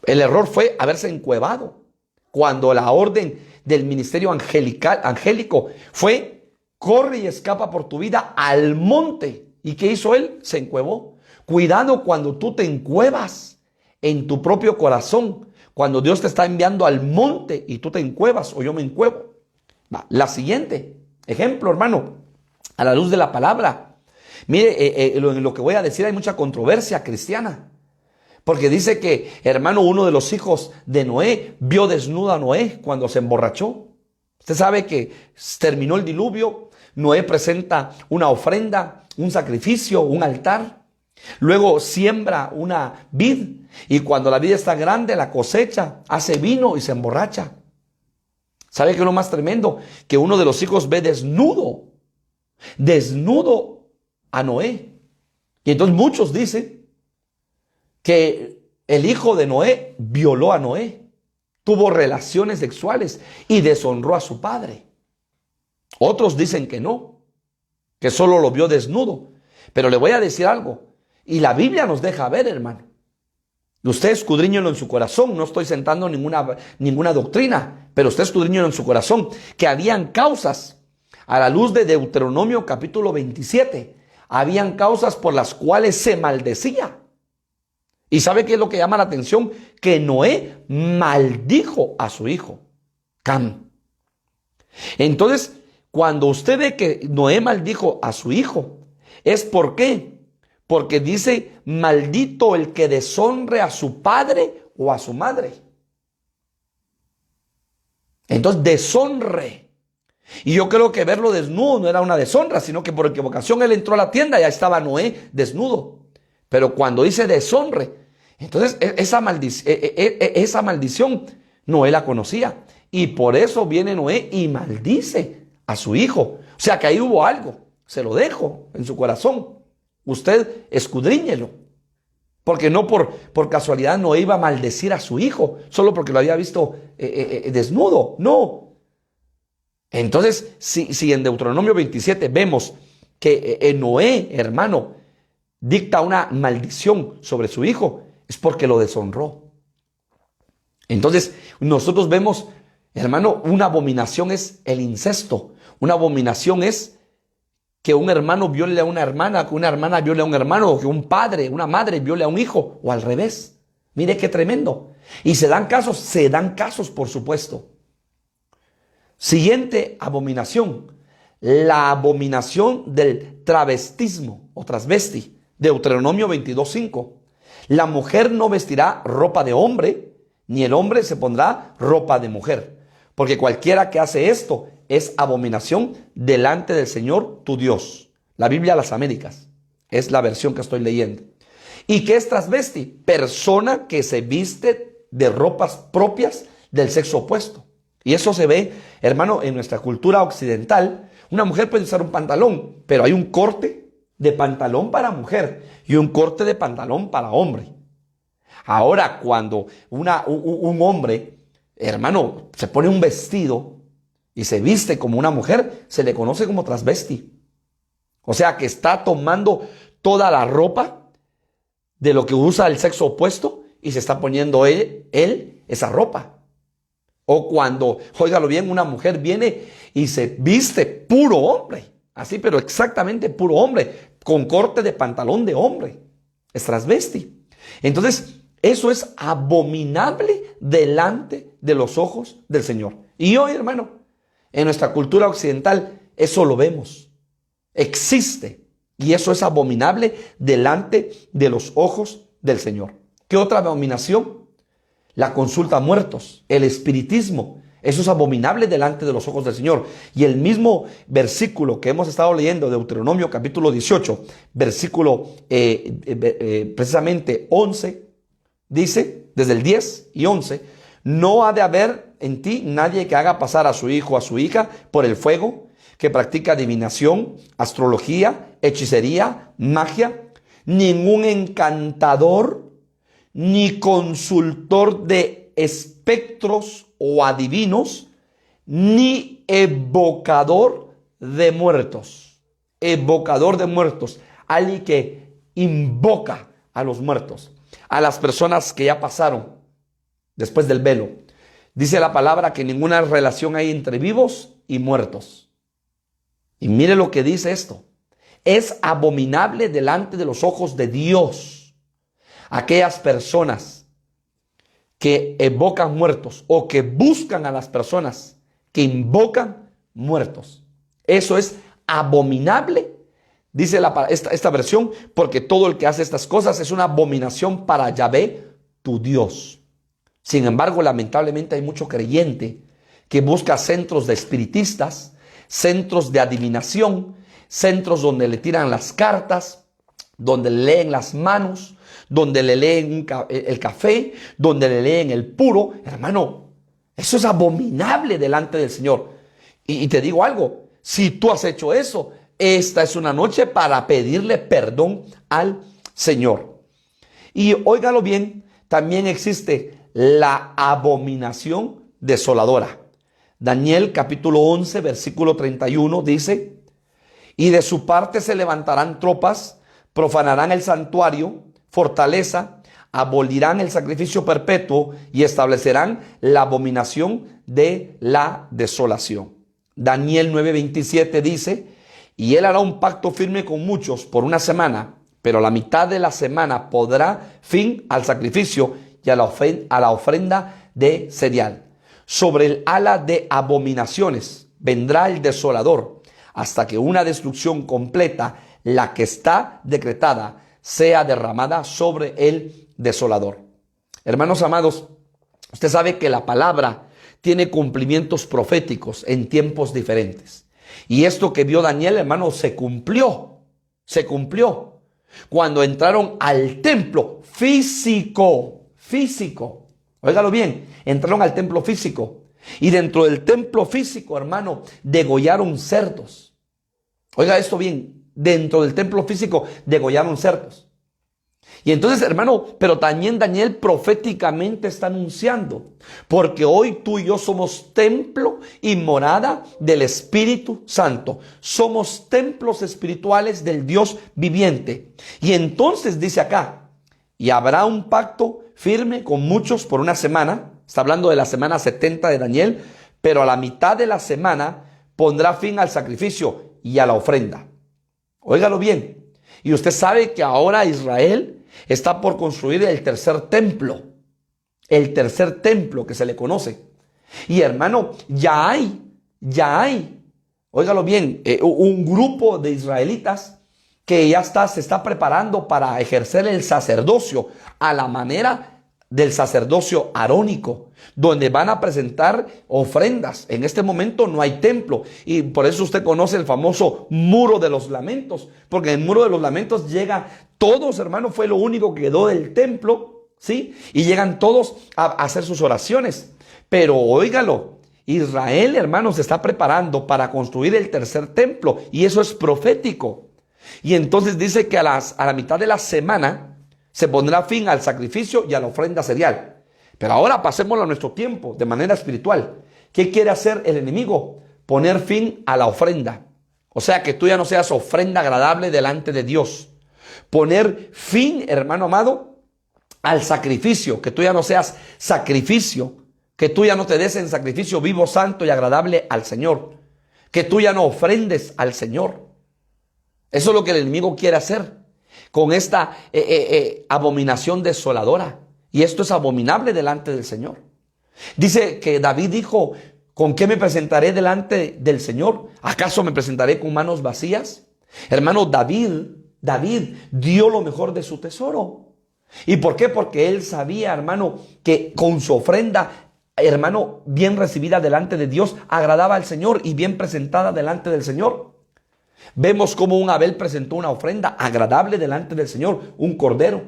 El error fue haberse encuevado, cuando la orden del ministerio angélico fue: corre y escapa por tu vida al monte. ¿Y qué hizo él? Se encuevó. Cuidado cuando tú te encuevas en tu propio corazón, cuando Dios te está enviando al monte y tú te encuevas o yo me encuevo. La siguiente ejemplo, hermano, a la luz de la palabra. Mire, en lo que voy a decir hay mucha controversia cristiana. Porque dice que, hermano, uno de los hijos de Noé vio desnuda a Noé cuando se emborrachó. Usted sabe que terminó el diluvio, Noé presenta una ofrenda, un sacrificio, un altar. Luego siembra una vid y cuando la vid está grande, la cosecha, hace vino y se emborracha. ¿Sabe qué es lo más tremendo? Que uno de los hijos ve desnudo a Noé. Y entonces muchos dicen que el hijo de Noé violó a Noé, tuvo relaciones sexuales y deshonró a su padre. Otros dicen que no, que solo lo vio desnudo. Pero le voy a decir algo, y la Biblia nos deja ver, hermano. Usted escudriñelo en su corazón, no estoy sentando ninguna doctrina, pero usted escudriñelo en su corazón, que habían causas, a la luz de Deuteronomio capítulo 27, habían causas por las cuales se maldecía. ¿Y sabe qué es lo que llama la atención? Que Noé maldijo a su hijo, Cam. Entonces, cuando usted ve que Noé maldijo a su hijo, ¿es por qué? Porque dice, maldito el que deshonre a su padre o a su madre. Entonces, deshonre. Y yo creo que verlo desnudo no era una deshonra, sino que por equivocación él entró a la tienda y ya estaba Noé desnudo. Pero cuando dice deshonre, entonces esa maldición Noé la conocía. Y por eso viene Noé y maldice a su hijo. O sea que ahí hubo algo. Se lo dejo en su corazón. Usted escudriñelo. Porque no por casualidad Noé iba a maldecir a su hijo, solo porque lo había visto desnudo. No. Entonces, si en Deuteronomio 27 vemos que Noé, hermano, dicta una maldición sobre su hijo, es porque lo deshonró. Entonces, nosotros vemos, hermano, una abominación es el incesto. Una abominación es que un hermano viole a una hermana, que una hermana viole a un hermano, que un padre, una madre viole a un hijo, o al revés. Mire qué tremendo. Y se dan casos, por supuesto. Siguiente abominación, la abominación del travestismo o transvesti, Deuteronomio 22:5. La mujer no vestirá ropa de hombre, ni el hombre se pondrá ropa de mujer, porque cualquiera que hace esto es abominación delante del Señor tu Dios. La Biblia de las Américas es la versión que estoy leyendo. ¿Y qué es transvesti? Persona que se viste de ropas propias del sexo opuesto. Y eso se ve, hermano, en nuestra cultura occidental. Una mujer puede usar un pantalón, pero hay un corte de pantalón para mujer y un corte de pantalón para hombre. Ahora, cuando un hombre, hermano, se pone un vestido y se viste como una mujer, se le conoce como transvesti. O sea, que está tomando toda la ropa de lo que usa el sexo opuesto y se está poniendo él esa ropa. O cuando, óigalo bien, una mujer viene y se viste puro hombre, así, pero exactamente puro hombre, con corte de pantalón de hombre. Es transvesti. Entonces, eso es abominable delante de los ojos del Señor. Y hoy, hermano, en nuestra cultura occidental, eso lo vemos. Existe. Y eso es abominable delante de los ojos del Señor. ¿Qué otra abominación? La consulta a muertos, el espiritismo. Eso es abominable delante de los ojos del Señor. Y el mismo versículo que hemos estado leyendo, Deuteronomio capítulo 18, versículo precisamente 11, dice, desde el 10 y 11, no ha de haber en ti nadie que haga pasar a su hijo o a su hija por el fuego, que practica adivinación, astrología, hechicería, magia, ningún encantador, ni consultor de espectros o adivinos, ni evocador de muertos. Evocador de muertos, alguien que invoca a los muertos, a las personas que ya pasaron después del velo. Dice la palabra que ninguna relación hay entre vivos y muertos. Y mire lo que dice esto. Es abominable delante de los ojos de Dios aquellas personas que evocan muertos o que buscan a las personas que invocan muertos. Eso es abominable, dice esta versión, porque todo el que hace estas cosas es una abominación para Yahvé, tu Dios. Sin embargo, lamentablemente hay mucho creyente que busca centros de espiritistas, centros de adivinación, centros donde le tiran las cartas, donde le leen las manos, donde le leen el café, donde le leen el puro. Hermano, eso es abominable delante del Señor. Y te digo algo, si tú has hecho eso, esta es una noche para pedirle perdón al Señor. Y óigalo bien, también existe la abominación desoladora. Daniel capítulo 11, versículo 31 dice: y de su parte se levantarán tropas, profanarán el santuario, fortaleza, abolirán el sacrificio perpetuo y establecerán la abominación de la desolación. Daniel 9:27 dice: y él hará un pacto firme con muchos por una semana, pero a la mitad de la semana pondrá fin al sacrificio y a la ofrenda de cereal. Sobre el ala de abominaciones vendrá el desolador, hasta que una destrucción completa, la que está decretada, sea derramada sobre el desolador. Hermanos amados, usted sabe que la palabra tiene cumplimientos proféticos en tiempos diferentes. Y esto que vio Daniel, hermano, se cumplió. Se cumplió. Cuando entraron al templo físico. Óigalo bien, entraron al templo físico. Y dentro del templo físico, hermano, degollaron cerdos. Oiga esto bien, dentro del templo físico degollaron cerdos. Y entonces, hermano, pero también Daniel proféticamente está anunciando, porque hoy tú y yo somos templo y morada del Espíritu Santo. Somos templos espirituales del Dios viviente. Y entonces dice acá: y habrá un pacto firme con muchos por una semana. Está hablando de la semana 70 de Daniel, pero a la mitad de la semana pondrá fin al sacrificio y a la ofrenda. Óigalo bien. Y usted sabe que ahora Israel está por construir el tercer templo que se le conoce. Y hermano, ya hay, óigalo bien, un grupo de israelitas que ya se está preparando para ejercer el sacerdocio a la manera del sacerdocio arónico, donde van a presentar ofrendas. En este momento no hay templo, y por eso usted conoce el famoso muro de los lamentos, porque en el muro de los lamentos llega todos, hermano, fue lo único que quedó del templo, ¿sí? Y llegan todos a hacer sus oraciones. Pero óigalo, Israel, hermano, se está preparando para construir el tercer templo, y eso es profético. Y entonces dice que a la mitad de la semana se pondrá fin al sacrificio y a la ofrenda cereal. Pero ahora pasémoslo a nuestro tiempo de manera espiritual. ¿Qué quiere hacer el enemigo? Poner fin a la ofrenda. O sea, que tú ya no seas ofrenda agradable delante de Dios. Poner fin, hermano amado, al sacrificio. Que tú ya no seas sacrificio. Que tú ya no te des en sacrificio vivo, santo y agradable al Señor. Que tú ya no ofrendes al Señor. Eso es lo que el enemigo quiere hacer con esta abominación desoladora. Y esto es abominable delante del Señor. Dice que David dijo: ¿con qué me presentaré delante del Señor? ¿Acaso me presentaré con manos vacías? Hermano, David dio lo mejor de su tesoro. ¿Y por qué? Porque él sabía, hermano, que con su ofrenda, hermano, bien recibida delante de Dios, agradaba al Señor, y bien presentada delante del Señor. Vemos cómo un Abel presentó una ofrenda agradable delante del Señor, un cordero,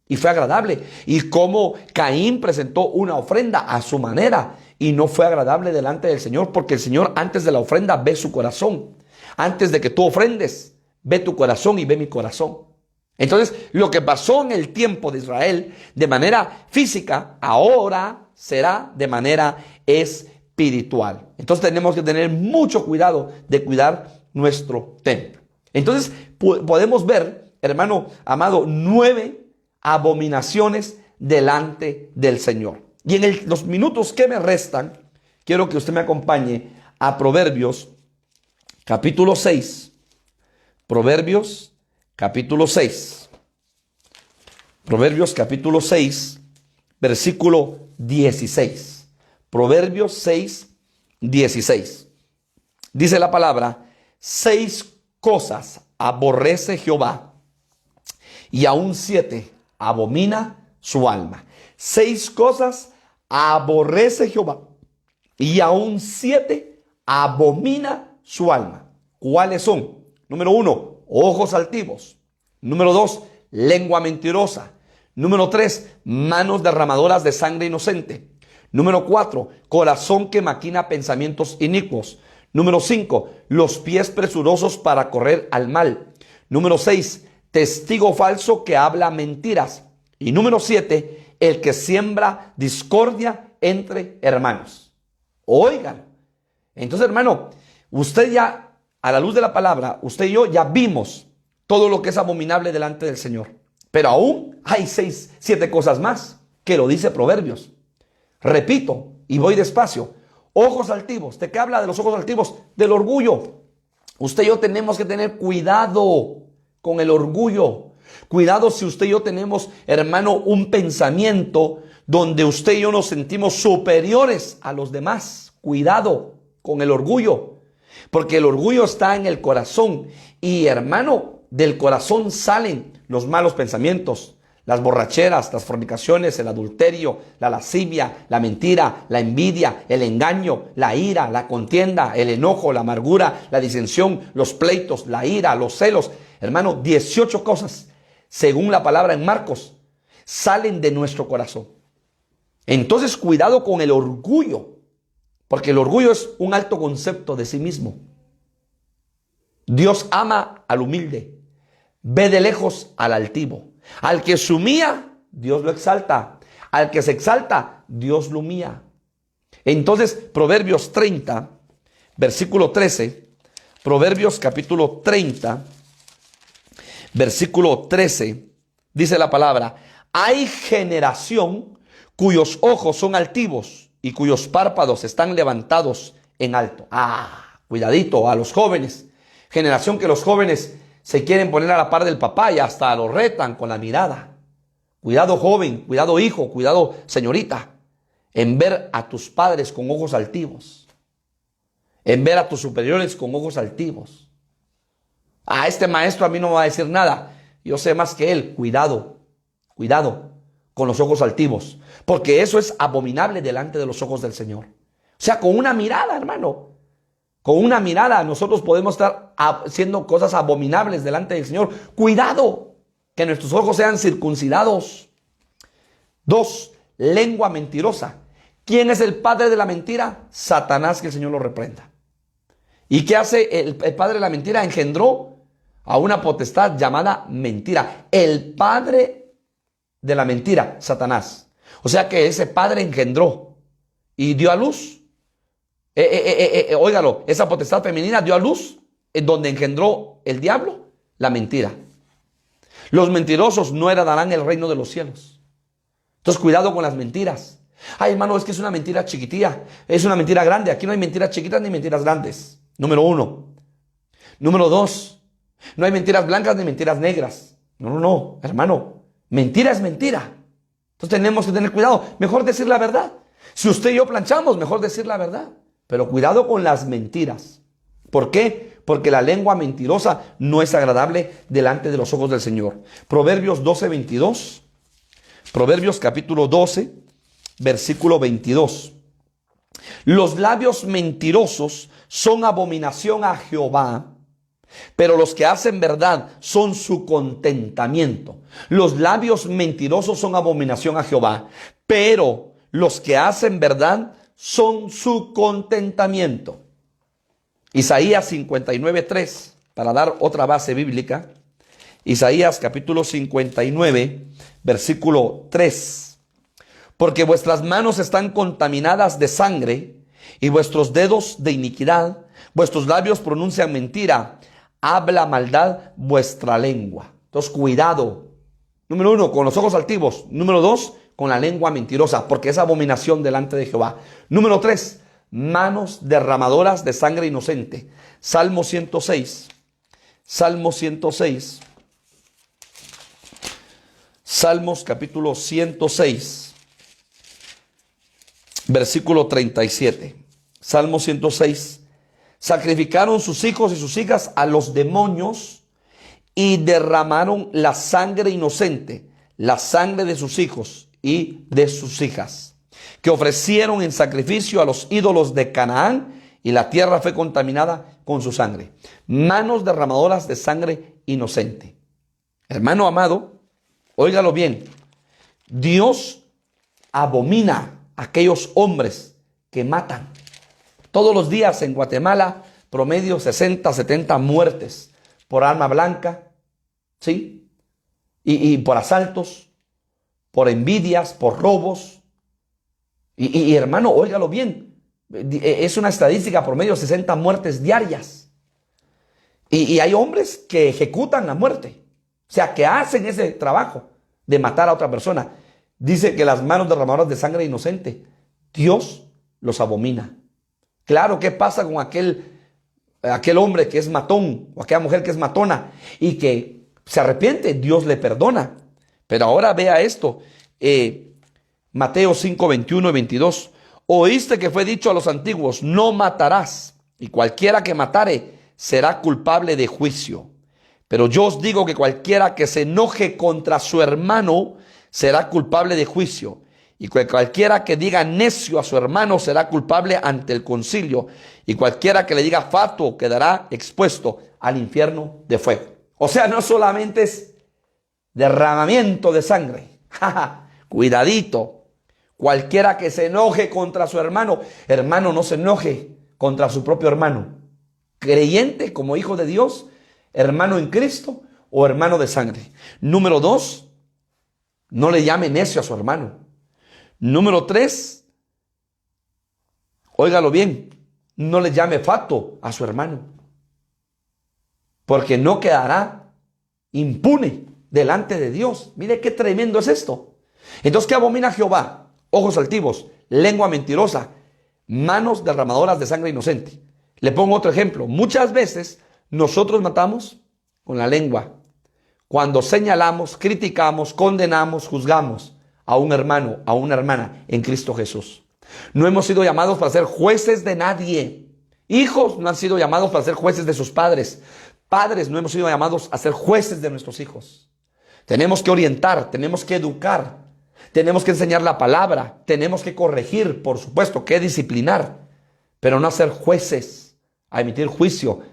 y fue agradable. Y cómo Caín presentó una ofrenda a su manera y no fue agradable delante del Señor, porque el Señor antes de la ofrenda ve su corazón. Antes de que tú ofrendes, ve tu corazón y ve mi corazón. Entonces, lo que pasó en el tiempo de Israel de manera física, ahora será de manera espiritual. Entonces tenemos que tener mucho cuidado de cuidar nuestro templo. Entonces podemos ver, hermano amado, 9 abominaciones delante del Señor. Y en los minutos que me restan, quiero que usted me acompañe a Proverbios capítulo 6. Proverbios capítulo 6. Proverbios capítulo 6, versículo 16. Proverbios 6, 16. Dice la palabra: 6 cosas aborrece Jehová, y aún 7 abomina su alma. 6 cosas aborrece Jehová, y aún 7 abomina su alma. ¿Cuáles son? Número 1, ojos altivos. Número 2, lengua mentirosa. Número 3, manos derramadoras de sangre inocente. Número 4, corazón que maquina pensamientos inicuos. Número 5, los pies presurosos para correr al mal. Número 6, testigo falso que habla mentiras. Y número 7, el que siembra discordia entre hermanos. Oigan, Entonces, hermano, usted ya, a la luz de la palabra, usted y yo ya vimos todo lo que es abominable delante del Señor. Pero aún hay 7 cosas más que lo dice Proverbios. Repito, y voy despacio. Ojos altivos. ¿De qué habla de los ojos altivos? Del orgullo. Usted y yo tenemos que tener cuidado con el orgullo. Cuidado si usted y yo tenemos, hermano, un pensamiento donde usted y yo nos sentimos superiores a los demás. Cuidado con el orgullo. Porque el orgullo está en el corazón. Y, hermano, del corazón salen los malos pensamientos, las borracheras, las fornicaciones, el adulterio, la lascivia, la mentira, la envidia, el engaño, la ira, la contienda, el enojo, la amargura, la disensión, los pleitos, la ira, los celos. Hermano, 18 cosas, según la palabra en Marcos, salen de nuestro corazón. Entonces, cuidado con el orgullo, porque el orgullo es un alto concepto de sí mismo. Dios ama al humilde, ve de lejos al altivo. Al que se humilla, Dios lo exalta. Al que se exalta, Dios lo humilla. Entonces, Proverbios 30, versículo 13. Proverbios capítulo 30, versículo 13. Dice la palabra: hay generación cuyos ojos son altivos y cuyos párpados están levantados en alto. Cuidadito a los jóvenes. Generación que los jóvenes se quieren poner a la par del papá y hasta lo retan con la mirada. Cuidado, joven, cuidado, hijo, cuidado, señorita, en ver a tus padres con ojos altivos, en ver a tus superiores con ojos altivos. Este maestro a mí no me va a decir nada, yo sé más que él. Cuidado, cuidado con los ojos altivos, porque eso es abominable delante de los ojos del Señor. O sea, con una mirada, hermano, con una mirada nosotros podemos estar haciendo cosas abominables delante del Señor. Cuidado, que nuestros ojos sean circuncidados. 2, lengua mentirosa. ¿Quién es el padre de la mentira? Satanás, que el Señor lo reprenda. ¿Y qué hace el padre de la mentira? Engendró a una potestad llamada mentira. El padre de la mentira, Satanás. O sea que ese padre engendró y dio a luz. Óigalo, esa potestad femenina dio a luz en donde engendró el diablo la mentira. Los mentirosos no heredarán el reino de los cielos. Entonces, cuidado con las mentiras. Hermano, es que es una mentira chiquitilla, es una mentira grande. Aquí no hay mentiras chiquitas ni mentiras grandes. Número 1. Número 2, no hay mentiras blancas ni mentiras negras. No, hermano, mentira es mentira. Entonces tenemos que tener cuidado. Mejor decir la verdad. Si usted y yo planchamos, mejor decir la verdad. Pero cuidado con las mentiras. ¿Por qué? Porque la lengua mentirosa no es agradable delante de los ojos del Señor. Proverbios 12, 22. Proverbios capítulo 12, versículo 22. Los labios mentirosos son abominación a Jehová, pero los que hacen verdad son su contentamiento. Los labios mentirosos son abominación a Jehová, pero los que hacen verdad son su contentamiento. Isaías 59, 3, para dar otra base bíblica. Isaías capítulo 59, versículo 3. Porque vuestras manos están contaminadas de sangre y vuestros dedos de iniquidad, vuestros labios pronuncian mentira, habla maldad vuestra lengua. Entonces, cuidado. Número 1, con los ojos altivos. Número 2, con la lengua mentirosa, porque es abominación delante de Jehová. Número 3, manos derramadoras de sangre inocente. Salmo 106. Salmo 106. Salmos capítulo 106. Versículo 37. Salmo 106. Sacrificaron sus hijos y sus hijas a los demonios y derramaron la sangre inocente, la sangre de sus hijos y de sus hijas, que ofrecieron en sacrificio a los ídolos de Canaán, y la tierra fue contaminada con su sangre. Manos derramadoras de sangre inocente. Hermano amado, óigalo bien. Dios abomina a aquellos hombres que matan. Todos los días en Guatemala, promedio 60, 70 muertes por arma blanca, ¿sí? Y por asaltos, por envidias, por robos. Y hermano, óigalo bien, Es una estadística promedio 60 muertes diarias. Y hay hombres que ejecutan la muerte. O sea, que hacen ese trabajo de matar a otra persona. Dice que las manos derramadoras de sangre inocente, Dios los abomina. Claro, ¿qué pasa con aquel hombre que es matón o aquella mujer que es matona y que se arrepiente? Dios le perdona. Pero ahora vea esto, Mateo 5, 21 y 22. Oíste que fue dicho a los antiguos, no matarás, y cualquiera que matare será culpable de juicio. Pero yo os digo que cualquiera que se enoje contra su hermano será culpable de juicio. Y cualquiera que diga necio a su hermano será culpable ante el concilio. Y cualquiera que le diga fatuo quedará expuesto al infierno de fuego. O sea, no solamente es derramamiento de sangre. Cuidadito. Cualquiera que se enoje contra su hermano, hermano, no se enoje contra su propio hermano. Creyente como hijo de Dios, hermano en Cristo o hermano de sangre. Número 2, no le llame necio a su hermano. Número 3, óigalo bien, no le llame fatuo a su hermano, porque no quedará impune delante de Dios. Mire qué tremendo es esto. Entonces, ¿qué abomina Jehová? Ojos altivos, lengua mentirosa, manos derramadoras de sangre inocente. Le pongo otro ejemplo. Muchas veces nosotros matamos con la lengua. Cuando señalamos, criticamos, condenamos, juzgamos a un hermano, a una hermana en Cristo Jesús. No hemos sido llamados para ser jueces de nadie. Hijos no han sido llamados para ser jueces de sus padres. Padres no hemos sido llamados a ser jueces de nuestros hijos. Tenemos que orientar, tenemos que educar, tenemos que enseñar la palabra, tenemos que corregir, por supuesto, que disciplinar, pero no ser jueces, a emitir juicio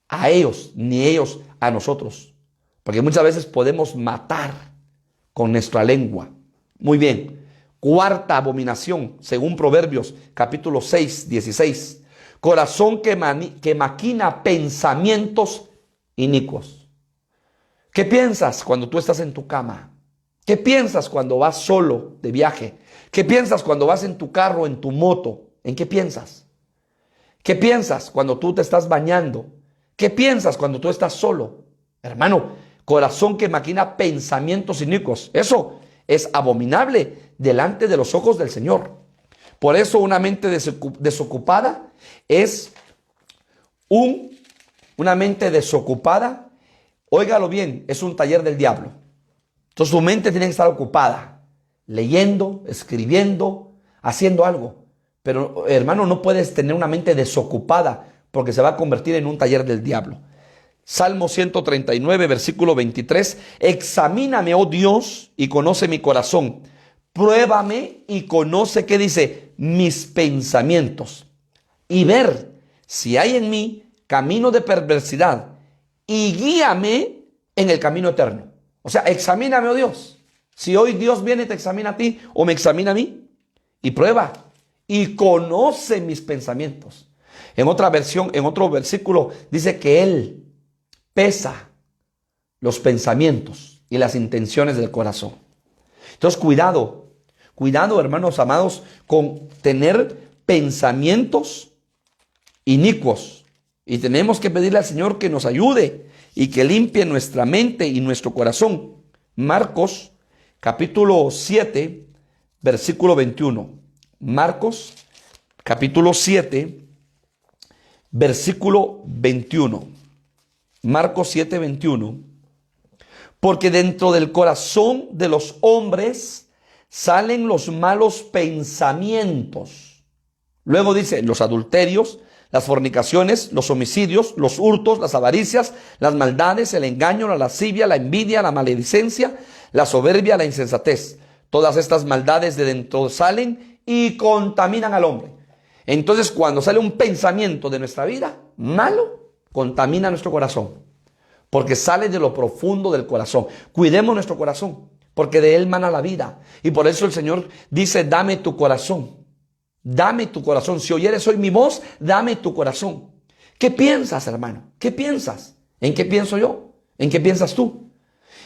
a ellos, ni ellos a nosotros. Porque muchas veces podemos matar con nuestra lengua. Muy bien. Cuarta abominación, según Proverbios, capítulo 6, 16. Corazón que maquina pensamientos inicuos. ¿Qué piensas cuando tú estás en tu cama? ¿Qué piensas cuando vas solo de viaje? ¿Qué piensas cuando vas en tu carro, en tu moto? ¿En qué piensas? ¿Qué piensas cuando tú te estás bañando? ¿Qué piensas cuando tú estás solo? Hermano, corazón que maquina pensamientos inicuos. Eso es abominable delante de los ojos del Señor. Por eso una mente desocupada es una mente desocupada. Óigalo bien, es un taller del diablo. Entonces su mente tiene que estar ocupada, leyendo, escribiendo, haciendo algo. Pero hermano, no puedes tener una mente desocupada porque se va a convertir en un taller del diablo. Salmo 139, versículo 23. Examíname, oh Dios, y conoce mi corazón. Pruébame y conoce, ¿qué dice? Mis pensamientos. Y ver si hay en mí camino de perversidad. Y guíame en el camino eterno. O sea, examíname, oh Dios. Si hoy Dios viene y te examina a ti o me examina a mí, y prueba y conoce mis pensamientos. En otra versión, en otro versículo, dice que Él pesa los pensamientos y las intenciones del corazón. Entonces, cuidado, hermanos amados, con tener pensamientos inicuos. Y tenemos que pedirle al Señor que nos ayude y que limpie nuestra mente y nuestro corazón. Marcos, capítulo 7, versículo 21. Marcos, capítulo 7, versículo 21. Marcos 7, 21. Porque dentro del corazón de los hombres salen los malos pensamientos. Luego dice, los adulterios, las fornicaciones, los homicidios, los hurtos, las avaricias, las maldades, el engaño, la lascivia, la envidia, la maledicencia, la soberbia, la insensatez. Todas estas maldades de dentro salen y contaminan al hombre. Entonces, cuando sale un pensamiento de nuestra vida malo, contamina nuestro corazón, porque sale de lo profundo del corazón. Cuidemos nuestro corazón, porque de él mana la vida. Y por eso el Señor dice, dame tu corazón. Dame tu corazón. Si oyeres hoy mi voz, dame tu corazón. ¿Qué piensas, hermano? ¿Qué piensas? ¿En qué pienso yo? ¿En qué piensas tú?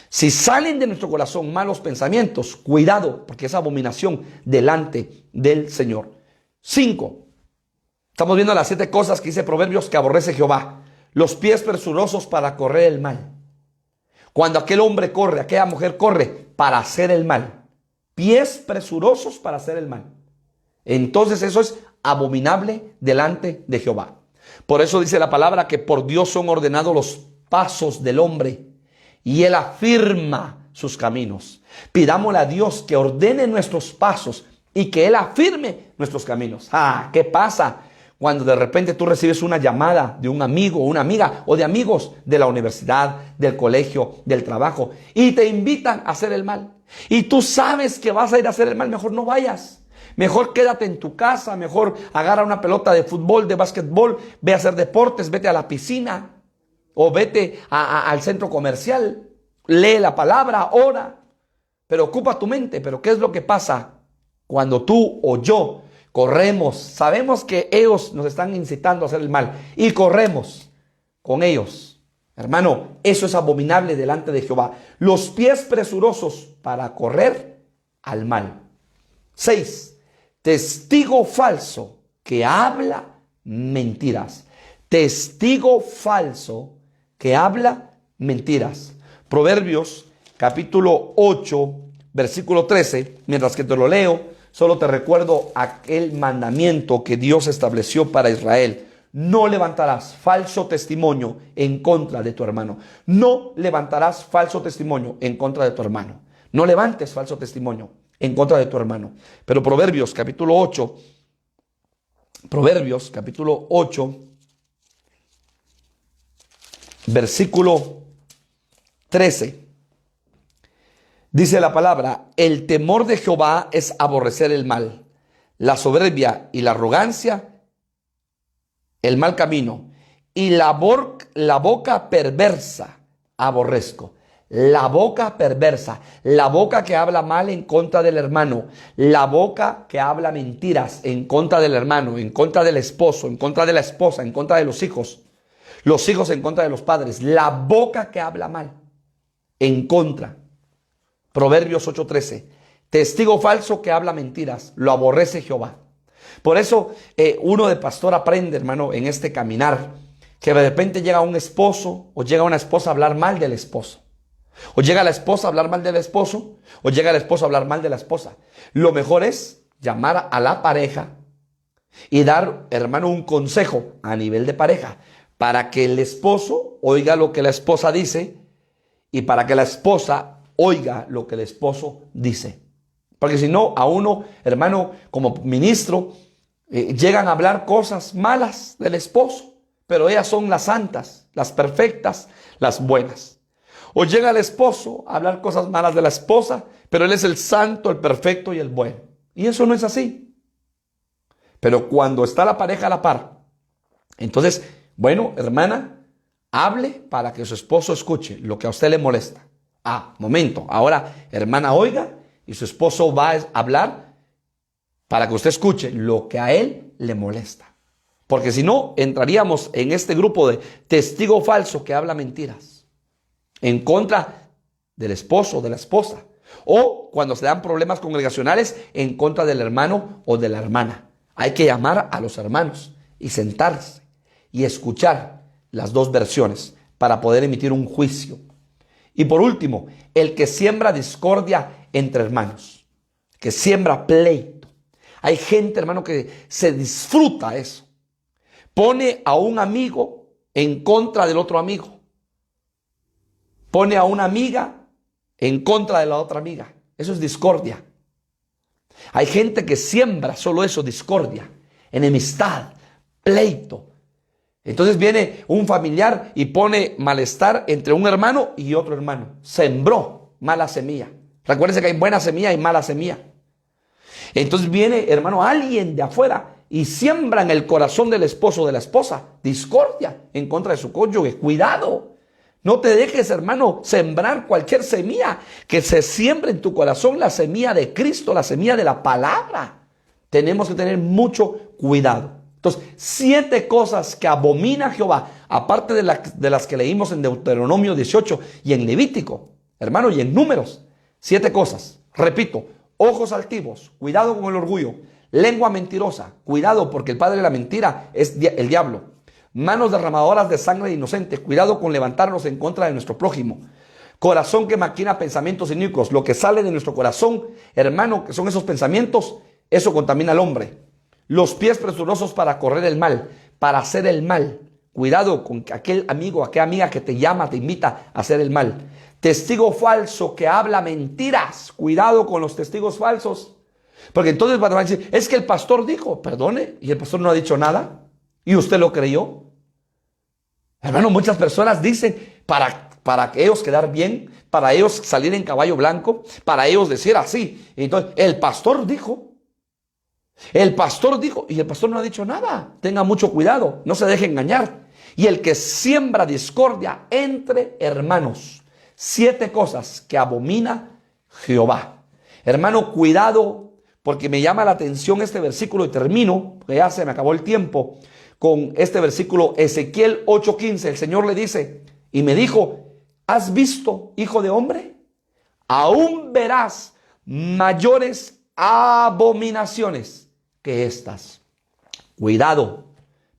Si salen de nuestro corazón malos pensamientos, cuidado, porque es abominación delante del Señor. 5. Estamos viendo las 7 cosas que dice Proverbios que aborrece Jehová. Los pies presurosos para correr el mal. Cuando aquel hombre corre, aquella mujer corre para hacer el mal. Pies presurosos para hacer el mal. Entonces eso es abominable delante de Jehová. Por eso dice la palabra que por Dios son ordenados los pasos del hombre y Él afirma sus caminos. Pidámosle a Dios que ordene nuestros pasos y que Él afirme nuestros caminos. ¿Qué pasa cuando de repente tú recibes una llamada de un amigo o una amiga o de amigos de la universidad, del colegio, del trabajo y te invitan a hacer el mal? Y tú sabes que vas a ir a hacer el mal, mejor no vayas. Mejor quédate en tu casa, mejor agarra una pelota de fútbol, de básquetbol, ve a hacer deportes, vete a la piscina o vete al centro comercial, lee la palabra, ora, pero ocupa tu mente. Pero ¿qué es lo que pasa cuando tú o yo corremos? Sabemos que ellos nos están incitando a hacer el mal y corremos con ellos. Hermano, eso es abominable delante de Jehová. Los pies presurosos para correr al mal. 6. Testigo falso que habla mentiras. Testigo falso que habla mentiras. Proverbios capítulo 8, versículo 13. Mientras que te lo leo, solo te recuerdo aquel mandamiento que Dios estableció para Israel. No levantarás falso testimonio en contra de tu hermano. No levantarás falso testimonio en contra de tu hermano. No levantes falso testimonio en contra de tu hermano. Pero Proverbios capítulo 8, versículo 13. Dice la palabra: el temor de Jehová es aborrecer el mal, la soberbia y la arrogancia, el mal camino, y la boca perversa aborrezco. La boca perversa, la boca que habla mal en contra del hermano, la boca que habla mentiras en contra del hermano, en contra del esposo, en contra de la esposa, en contra de los hijos en contra de los padres, la boca que habla mal en contra. Proverbios 8:13, testigo falso que habla mentiras, lo aborrece Jehová. Por eso uno de pastor aprende, hermano, en este caminar, que de repente llega un esposo o llega una esposa a hablar mal del esposo. O llega la esposa a hablar mal del esposo, o llega el esposo a hablar mal de la esposa. Lo mejor es llamar a la pareja y dar, hermano, un consejo a nivel de pareja para que el esposo oiga lo que la esposa dice y para que la esposa oiga lo que el esposo dice. Porque si no, a uno, hermano, como ministro, llegan a hablar cosas malas del esposo, pero ellas son las santas, las perfectas, las buenas. O llega el esposo a hablar cosas malas de la esposa, pero él es el santo, el perfecto y el bueno. Y eso no es así. Pero cuando está la pareja a la par, entonces, bueno, hermana, hable para que su esposo escuche lo que a usted le molesta. Momento, ahora, hermana, oiga, y su esposo va a hablar para que usted escuche lo que a él le molesta. Porque si no, entraríamos en este grupo de testigo falso que habla mentiras en contra del esposo o de la esposa, o cuando se dan problemas congregacionales en contra del hermano o de la hermana. Hay que llamar a los hermanos y sentarse y escuchar las dos versiones para poder emitir un juicio. Y por último, el que siembra discordia entre hermanos, que siembra pleito. Hay gente, hermano, que se disfruta eso. Pone a un amigo en contra del otro amigo. Pone a una amiga en contra de la otra amiga. Eso es discordia. Hay gente que siembra solo eso, discordia, enemistad, pleito. Entonces viene un familiar y pone malestar entre un hermano y otro hermano. Sembró mala semilla. Recuérdense que hay buena semilla y mala semilla. Entonces viene, hermano, alguien de afuera y siembra en el corazón del esposo o de la esposa discordia en contra de su cónyuge. Cuidado. No te dejes, hermano, sembrar cualquier semilla. Que se siembre en tu corazón la semilla de Cristo, la semilla de la palabra. Tenemos que tener mucho cuidado. Entonces, 7 cosas que abomina Jehová, aparte de las que leímos en Deuteronomio 18 y en Levítico, hermano, y en Números. 7 cosas. Repito, ojos altivos, cuidado con el orgullo, Lengua mentirosa, cuidado porque el padre de la mentira es el diablo. Manos derramadoras de sangre inocente, cuidado con levantarnos en contra de nuestro prójimo. Corazón que maquina pensamientos inicuos, lo que sale de nuestro corazón, hermano, que son esos pensamientos, eso contamina al hombre. Los pies presurosos para correr el mal, para hacer el mal. Cuidado con aquel amigo, aquella amiga que te llama, te invita a hacer el mal. Testigo falso que habla mentiras. Cuidado con los testigos falsos. Porque entonces van a decir, es que el pastor dijo, perdone, y el pastor no ha dicho nada, y usted lo creyó. Hermano, muchas personas dicen, para ellos quedar bien, para ellos salir en caballo blanco, para ellos decir así. Entonces, el pastor dijo, y el pastor no ha dicho nada. Tenga mucho cuidado, no se deje engañar. Y el que siembra discordia entre hermanos. 7 cosas que abomina Jehová. Hermano, cuidado, porque me llama la atención este versículo y termino, porque ya se me acabó el tiempo, con este versículo, Ezequiel 8:15. El Señor le dice, y me dijo, ¿has visto, hijo de hombre? Aún verás mayores abominaciones que estas. Cuidado,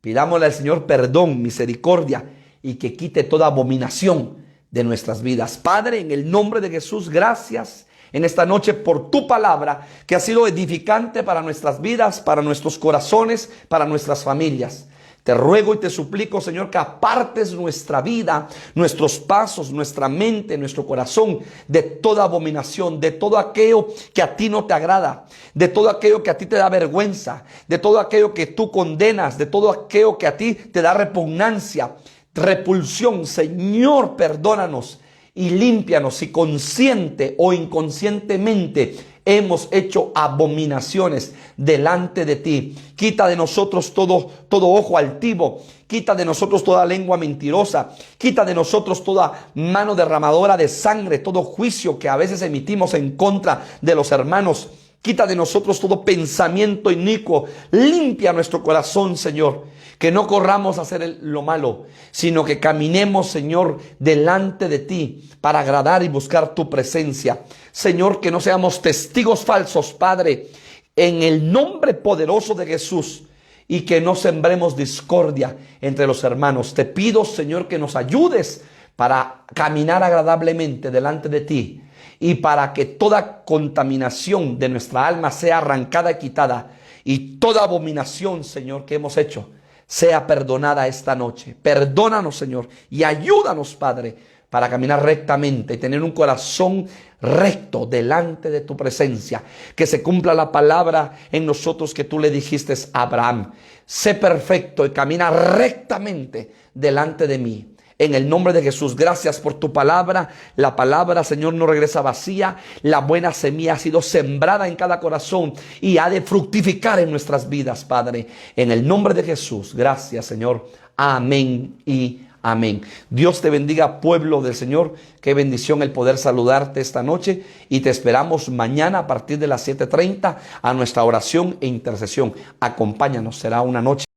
pidámosle al Señor perdón, misericordia y que quite toda abominación de nuestras vidas. Padre, en el nombre de Jesús, gracias en esta noche por tu palabra que ha sido edificante para nuestras vidas, para nuestros corazones, para nuestras familias. Te ruego y te suplico, Señor, que apartes nuestra vida, nuestros pasos, nuestra mente, nuestro corazón de toda abominación, de todo aquello que a ti no te agrada, de todo aquello que a ti te da vergüenza, de todo aquello que tú condenas, de todo aquello que a ti te da repugnancia, repulsión. Señor, perdónanos y límpianos si consciente o inconscientemente hemos hecho abominaciones delante de ti. Quita de nosotros todo ojo altivo. Quita de nosotros toda lengua mentirosa. Quita de nosotros toda mano derramadora de sangre, todo juicio que a veces emitimos en contra de los hermanos. Quita de nosotros todo pensamiento inicuo. Limpia nuestro corazón, Señor. Que no corramos a hacer lo malo, sino que caminemos, Señor, delante de ti para agradar y buscar tu presencia. Señor, que no seamos testigos falsos, Padre, en el nombre poderoso de Jesús, y que no sembremos discordia entre los hermanos. Te pido, Señor, que nos ayudes para caminar agradablemente delante de ti y para que toda contaminación de nuestra alma sea arrancada y quitada, y toda abominación, Señor, que hemos hecho sea perdonada esta noche. Perdónanos, Señor, y ayúdanos, Padre, para caminar rectamente y tener un corazón recto delante de tu presencia. Que se cumpla la palabra en nosotros que tú le dijiste a Abraham. Sé perfecto y camina rectamente delante de mí. En el nombre de Jesús, gracias por tu palabra. La palabra, Señor, no regresa vacía. La buena semilla ha sido sembrada en cada corazón y ha de fructificar en nuestras vidas, Padre. En el nombre de Jesús, gracias, Señor. Amén y amén. Dios te bendiga, pueblo del Señor. Qué bendición el poder saludarte esta noche. Y te esperamos mañana a partir de las 7:30 a nuestra oración e intercesión. Acompáñanos, será una noche